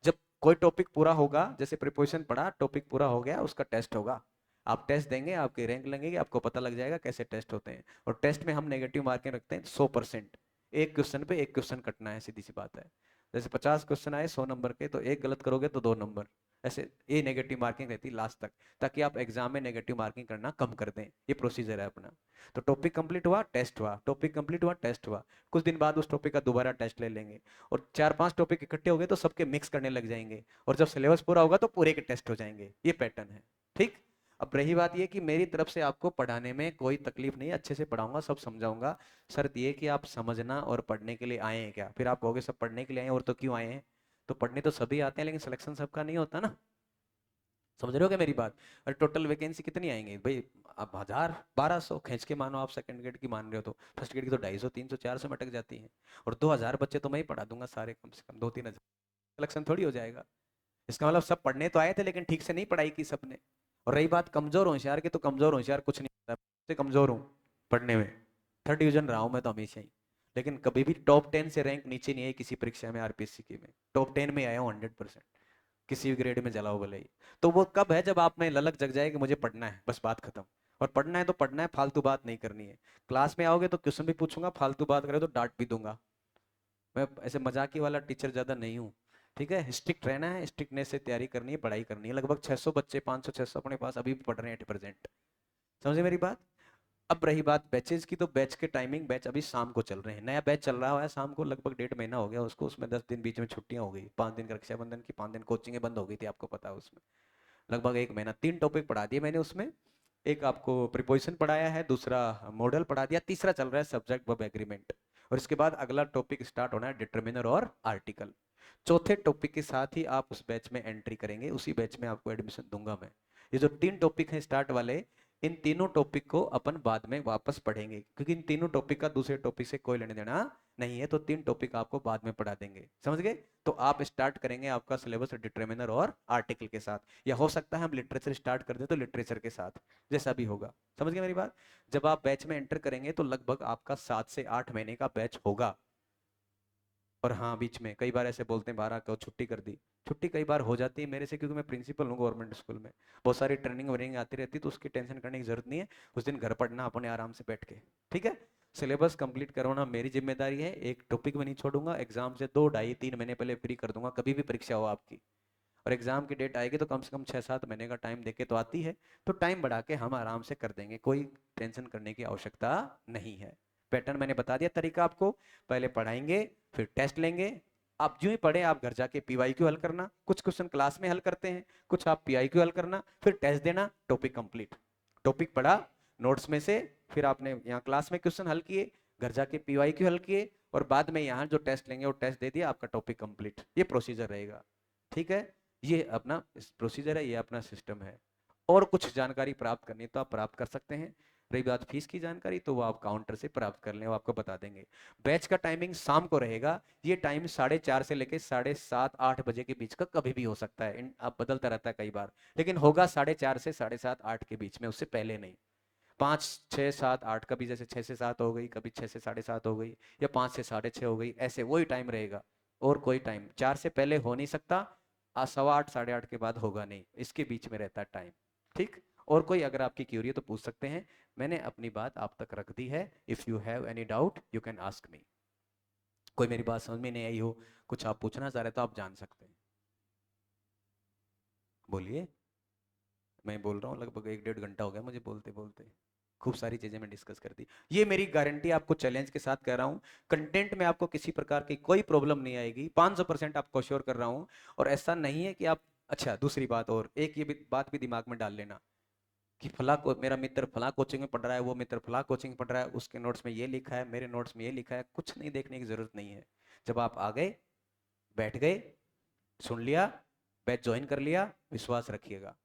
जब कोई टॉपिक पूरा होगा, जैसे प्रिपोजिशन पढ़ा, टॉपिक पूरा हो गया, उसका टेस्ट होगा। आप टेस्ट देंगे, आपकी रैंक लगेगी, आपको पता लग जाएगा कैसे टेस्ट होते हैं। और टेस्ट में हम नेगेटिव मार्किंग रखते हैं 100%। एक क्वेश्चन पे एक क्वेश्चन कटना है, सीधी सी बात है। जैसे 50 क्वेश्चन आए 100 नंबर के, तो एक गलत करोगे तो 2 नंबर। ऐसे ये नेगेटिव मार्किंग रहती है लास्ट तक, ताकि आप एग्जाम में नेगेटिव मार्किंग करना कम कर दें। ये प्रोसीजर है अपना। तो टॉपिक कंप्लीट हुआ, टेस्ट हुआ, टॉपिक कंप्लीट हुआ, टेस्ट हुआ। कुछ दिन बाद उस टॉपिक का दोबारा टेस्ट ले लेंगे। और 4-5 टॉपिक इकट्ठे हो गए तो सबके मिक्स करने लग जाएंगे। और जब सिलेबस पूरा होगा तो पूरे के टेस्ट हो जाएंगे। ये पैटर्न है। ठीक। अब रही बात ये कि मेरी तरफ से आपको पढ़ाने में कोई तकलीफ नहीं है, अच्छे से पढ़ाऊंगा, सब समझाऊंगा। शर्त ये कि आप समझना और पढ़ने के लिए आए हैं क्या। फिर आप कहोगे सब पढ़ने के लिए आए हैं और तो क्यों आए हैं। तो पढ़ने तो सभी आते हैं लेकिन सिलेक्शन सबका नहीं होता ना। समझ रहे हो क्या मेरी बात। और टोटल वैकेंसी कितनी आएंगी भाई, अब 1000-1200 खींच के मानो, आप सेकंड ग्रेड की मान रहे हो तो फर्स्ट ग्रेड की तो 250-300-400 में अटक जाती हैं। और 2000 बच्चे तो मैं ही पढ़ा दूंगा सारे, कम से कम 2-3 हजार सिलेक्शन थोड़ी हो जाएगा। इसका मतलब सब पढ़ने तो आए थे लेकिन ठीक से नहीं पढ़ाई की सबने। और रही बात कमजोर होशियार की, तो कमजोर होशियार कुछ नहीं होता, से कमजोर हूँ पढ़ने में। थर्ड डिवीजन रहा हूँ मैं तो हमेशा ही। लेकिन कभी भी टॉप 10 से रैंक नीचे नहीं आई किसी परीक्षा में, आरपीएससी की में टॉप 10 में आया हूँ 100%। किसी भी ग्रेड में जलाओ भले ही। तो वो कब है, जब आप में ललक जग जाए कि मुझे पढ़ना है, बस बात खत्म। और पढ़ना है तो पढ़ना है, फालतू बात नहीं करनी है। क्लास में आओगे तो क्वेश्चन भी पूछूंगा, फालतू बात करे तो डांट भी दूंगा। मैं ऐसे मजाकी वाला टीचर ज्यादा नहीं हूँ। ठीक है, स्ट्रिक्ट रहना है, स्ट्रिक्टनेस से तैयारी करनी है, पढ़ाई करनी है। लगभग 600 बच्चे, 500-600 अपने पास अभी भी पढ़ रहे हैं 80%। समझे मेरी बात। अब रही बात बैचेज की, तो बैच के टाइमिंग, बैच अभी शाम को चल रहे हैं, नया बैच चल रहा है शाम को, लगभग 1.5 महीना हो गया उसको। उसमें 10 दिन बीच में छुट्टियां हो गई, 5 दिन का रक्षाबंधन की, 5 दिन कोचिंग बंद हो गई थी, आपको पता है उसमें। लगभग 1 महीना 3 टॉपिक पढ़ा दिए मैंने उसमें। एक आपको प्रिपोजिशन पढ़ाया है, दूसरा मॉडल पढ़ा दिया, तीसरा चल रहा है सब्जेक्ट वर्ब एग्रीमेंट। और इसके बाद अगला टॉपिक स्टार्ट होना है डिटर्मिनर और आर्टिकल। चौथे टॉपिक के साथ ही आप उस बैच में एंट्री करेंगे, उसी बैच में आपको एडमिशन दूंगा मैं। ये जो 3 टॉपिक हैं स्टार्ट वाले, इन तीनों टॉपिक को अपन बाद में वापस पढ़ेंगे, क्योंकि इन तीनों टॉपिक का दूसरे टॉपिक से कोई लेने देना नहीं है। तो 3 टॉपिक आपको बाद में पढ़ा देंगे, समझ गए। तो आप स्टार्ट करेंगे आपका सिलेबस डिटर्मिनर और आर्टिकल के साथ, या हो सकता है हम लिटरेचर स्टार्ट कर दें तो लिटरेचर के साथ, जैसा भी होगा। समझ गए मेरी बात। जब आप बैच में एंटर करेंगे तो लगभग आपका 7 से 8 महीने का बैच होगा। और हाँ, बीच में कई बार ऐसे बोलते हैं 12 को छुट्टी कर दी। छुट्टी कई बार हो जाती है मेरे से, क्योंकि मैं प्रिंसिपल हूँ गवर्नमेंट स्कूल में। बहुत सारी ट्रेनिंग व्रेनिंग आती रहती है, तो उसकी टेंशन करने की जरूरत नहीं है। उस दिन घर पढ़ना अपने आराम से बैठ के। ठीक है। सिलेबस कंप्लीट करवाना मेरी जिम्मेदारी है, एक टॉपिक में नहीं छोड़ूंगा। एग्जाम से 2, ढाई, 3 महीने पहले फ्री कर दूंगा, कभी भी परीक्षा हो आपकी। और एग्जाम की डेट आएगी तो कम से कम 6-7 महीने का टाइम देके तो आती है। तो टाइम बढ़ा के हम आराम से कर देंगे, कोई टेंशन करने की आवश्यकता नहीं है। पैटर्न मैंने बता दिया, तरीका आपको। पहले पढ़ाएंगे, फिर टेस्ट लेंगे, आप जो ही पढ़े आप घर जाके पीवाईक्यू हल करना, कुछ क्वेश्चन क्लास में हल करते हैं, कुछ आप पीआईक्यू हल करना, फिर टेस्ट देना, टॉपिक कंप्लीट। टॉपिक पढ़ा नोट्स में से, फिर आपने यहाँ क्लास में क्वेश्चन हल किए, घर जाके पीवाईक्यू हल किए, और बाद में यहाँ जो टेस्ट लेंगे वो टेस्ट दे दिया, आपका टॉपिक कंप्लीट। ये प्रोसीजर रहेगा, ठीक है। ये अपना प्रोसीजर है, ये अपना सिस्टम है। और कुछ जानकारी प्राप्त करनी तो आप प्राप्त कर सकते हैं। रही बात फीस की जानकारी तो वो आप काउंटर से प्राप्त कर लें, वो आपको बता देंगे। बैच का टाइमिंग शाम को रहेगा। ये टाइम 4:30 से लेकर 7:30-8 बजे के बीच का कभी भी हो सकता है, आप बदलता रहता है कई बार, लेकिन होगा 4:30 से 7:30-8 के बीच में, उससे पहले नहीं। 5, 6, 7, 8, कभी जैसे 6 से 7 हो गई, कभी 6 से 7:30 हो गई, या 5 से 6:30 हो गई, ऐसे वही टाइम रहेगा। और कोई टाइम 4 से पहले हो नहीं सकता, 8:15, 8:30 के बाद होगा नहीं, इसके बीच में रहता है टाइम, ठीक। और कोई अगर आपकी क्यूरी है तो पूछ सकते हैं। मैंने अपनी बात आप तक रख दी है। If you have any doubt you can ask me. कोई मेरी बात समझ में नहीं आई हो, कुछ आप पूछना चाह रहे तो आप जान सकते हैं, बोलिए। मैं बोल रहा हूँ लगभग 1-1.5 घंटा हो गया मुझे बोलते बोलते, खूब सारी चीजें मैं डिस्कस कर दी। ये मेरी गारंटी आपको चैलेंज के साथ कह रहा हूँ, कंटेंट में आपको किसी प्रकार की कोई प्रॉब्लम नहीं आएगी, 500% आपको श्योर कर रहा हूँ। और ऐसा नहीं है कि आप, अच्छा दूसरी बात, और एक ये बात भी दिमाग में डाल लेना कि फला को मेरा मित्र फला कोचिंग में पढ़ रहा है, वो मित्र फला कोचिंग में पढ़ रहा है, उसके नोट्स में ये लिखा है, मेरे नोट्स में ये लिखा है, कुछ नहीं देखने की जरूरत नहीं है। जब आप आ गए, बैठ गए, सुन लिया, बैच ज्वाइन कर लिया, विश्वास रखिएगा।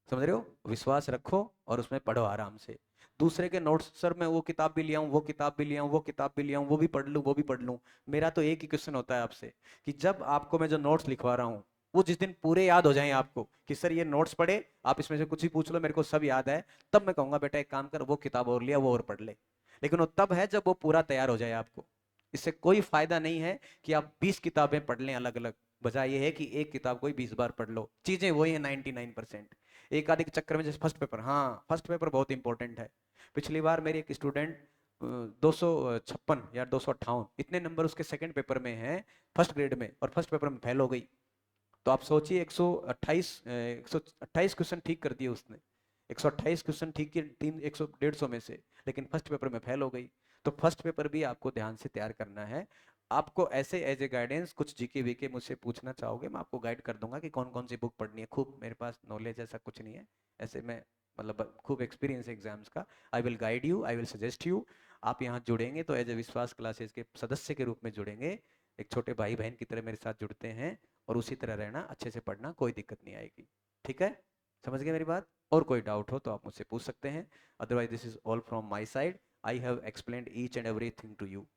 समझ रहे हो, विश्वास रखो और उसमें पढ़ो आराम से। दूसरे के नोट्स, सर मैं वो किताब भी लिया हूँ, वो किताब भी लिया हूँ, वो किताब भी लिया हूँ, वो भी पढ़ लूँ, वो भी पढ़ लूँ। मेरा तो एक ही क्वेश्चन होता है आपसे कि जब आपको मैं जो नोट्स लिखवा रहा हूँ वो जिस दिन पूरे याद हो जाएं आपको कि सर ये नोट्स पढ़े, आप इसमें से कुछ भी पूछ लो मेरे को सब याद है, तब मैं कहूंगा बेटा एक काम कर, वो किताब और लिया, वो और पढ़ ले। लेकिन वो तब है जब वो पूरा तैयार हो जाए आपको। इससे कोई फायदा नहीं है कि आप 20 किताबें पढ़ लें अलग अलग, बजाय ये है कि एक किताब को ही 20 बार पढ़ लो, चीजें वही है 99%। एक आधे के चक्कर में, जैसे फर्स्ट पेपर, हाँ फर्स्ट पेपर बहुत इंपॉर्टेंट है। पिछली बार मेरी एक स्टूडेंट 256 या 258 इतने नंबर उसके सेकंड पेपर में है, फर्स्ट ग्रेड में, और फर्स्ट पेपर में फेल हो गई। तो आप सोचिए 128 क्वेश्चन ठीक कर दिए उसने, 128 क्वेश्चन ठीक किए, 150 में से, लेकिन फर्स्ट पेपर में फेल हो गई। तो फर्स्ट पेपर भी आपको ध्यान से तैयार करना है। आपको ऐसे एज ए गाइडेंस कुछ जीके वीके मुझसे पूछना चाहोगे, मैं आपको गाइड कर दूंगा कि कौन कौन सी बुक पढ़नी है। खूब मेरे पास नॉलेज ऐसा कुछ नहीं है, ऐसे मैं मतलब खूब एक्सपीरियंस है एग्जाम्स का। I will guide you, I will suggest you. आप यहाँ जुड़ेंगे तो एज ए विश्वास क्लासेस के सदस्य के रूप में जुड़ेंगे, एक छोटे भाई बहन की तरह मेरे साथ जुड़ते हैं, और उसी तरह रहना, अच्छे से पढ़ना, कोई दिक्कत नहीं आएगी, ठीक है। समझ गए मेरी बात। और कोई डाउट हो तो आप मुझसे पूछ सकते हैं, otherwise this is all from my side. I have explained each and everything to you.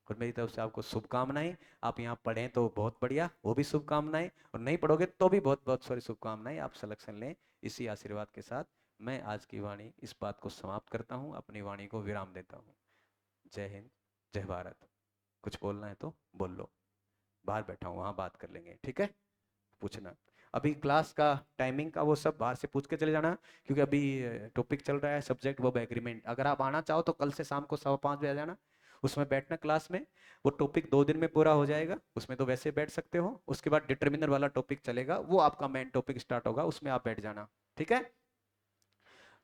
और मेरी तरफ से आपको शुभकामनाएं। आप यहाँ पढ़ें तो बहुत बढ़िया, वो भी शुभकामनाएं, और नहीं पढ़ोगे तो भी बहुत बहुत सारी शुभकामनाएं। आप सिलेक्शन लें, इसी आशीर्वाद के साथ मैं आज की वाणी इस बात को समाप्त करता हूँ, अपनी वाणी को विराम देता हूँ। जय हिंद, जय भारत। कुछ बोलना है तो बोल लो, बाहर बैठा हूँ वहाँ बात कर लेंगे, ठीक है। पूछना, अभी क्लास का टाइमिंग का वो सब बाहर से पूछ के चले जाना, क्योंकि अभी टॉपिक चल रहा है सब्जेक्ट वर्ब एग्रीमेंट। अगर आप आना चाहो तो कल से शाम को 5:15 बजे आ जाना, उसमें बैठना क्लास में। वो टॉपिक 2 दिन में पूरा हो जाएगा, उसमें तो वैसे बैठ सकते हो। उसके बाद डिटर्मिनर वाला टॉपिक चलेगा, वो आपका मेन टॉपिक स्टार्ट होगा, उसमें आप बैठ जाना, ठीक है।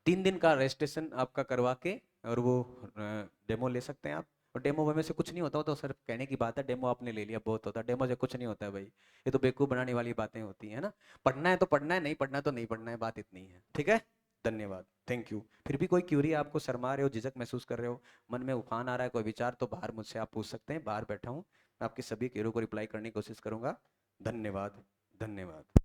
3 दिन का रजिस्ट्रेशन आपका करवा के, और वो डेमो ले सकते हैं आप। और डेमो में से कुछ नहीं होता, वो तो सिर्फ कहने की बात है, डेमो आपने ले लिया बहुत होता है, डेमो से कुछ नहीं होता है भाई। ये तो बेवकूफ बनाने वाली बातें होती है ना। पढ़ना है तो पढ़ना है, नहीं पढ़ना है तो नहीं पढ़ना है, बात इतनी है, ठीक है। धन्यवाद, थैंक यू। फिर भी कोई क्यूरी, आपको शर्मा रहे हो, झिझक महसूस कर रहे हो, मन में उफान आ रहा है कोई विचार, तो बाहर मुझसे आप पूछ सकते हैं, बाहर बैठा हूँ, मैं आपकी सभी क्यूरी को रिप्लाई करने की कोशिश करूंगा। धन्यवाद, धन्यवाद।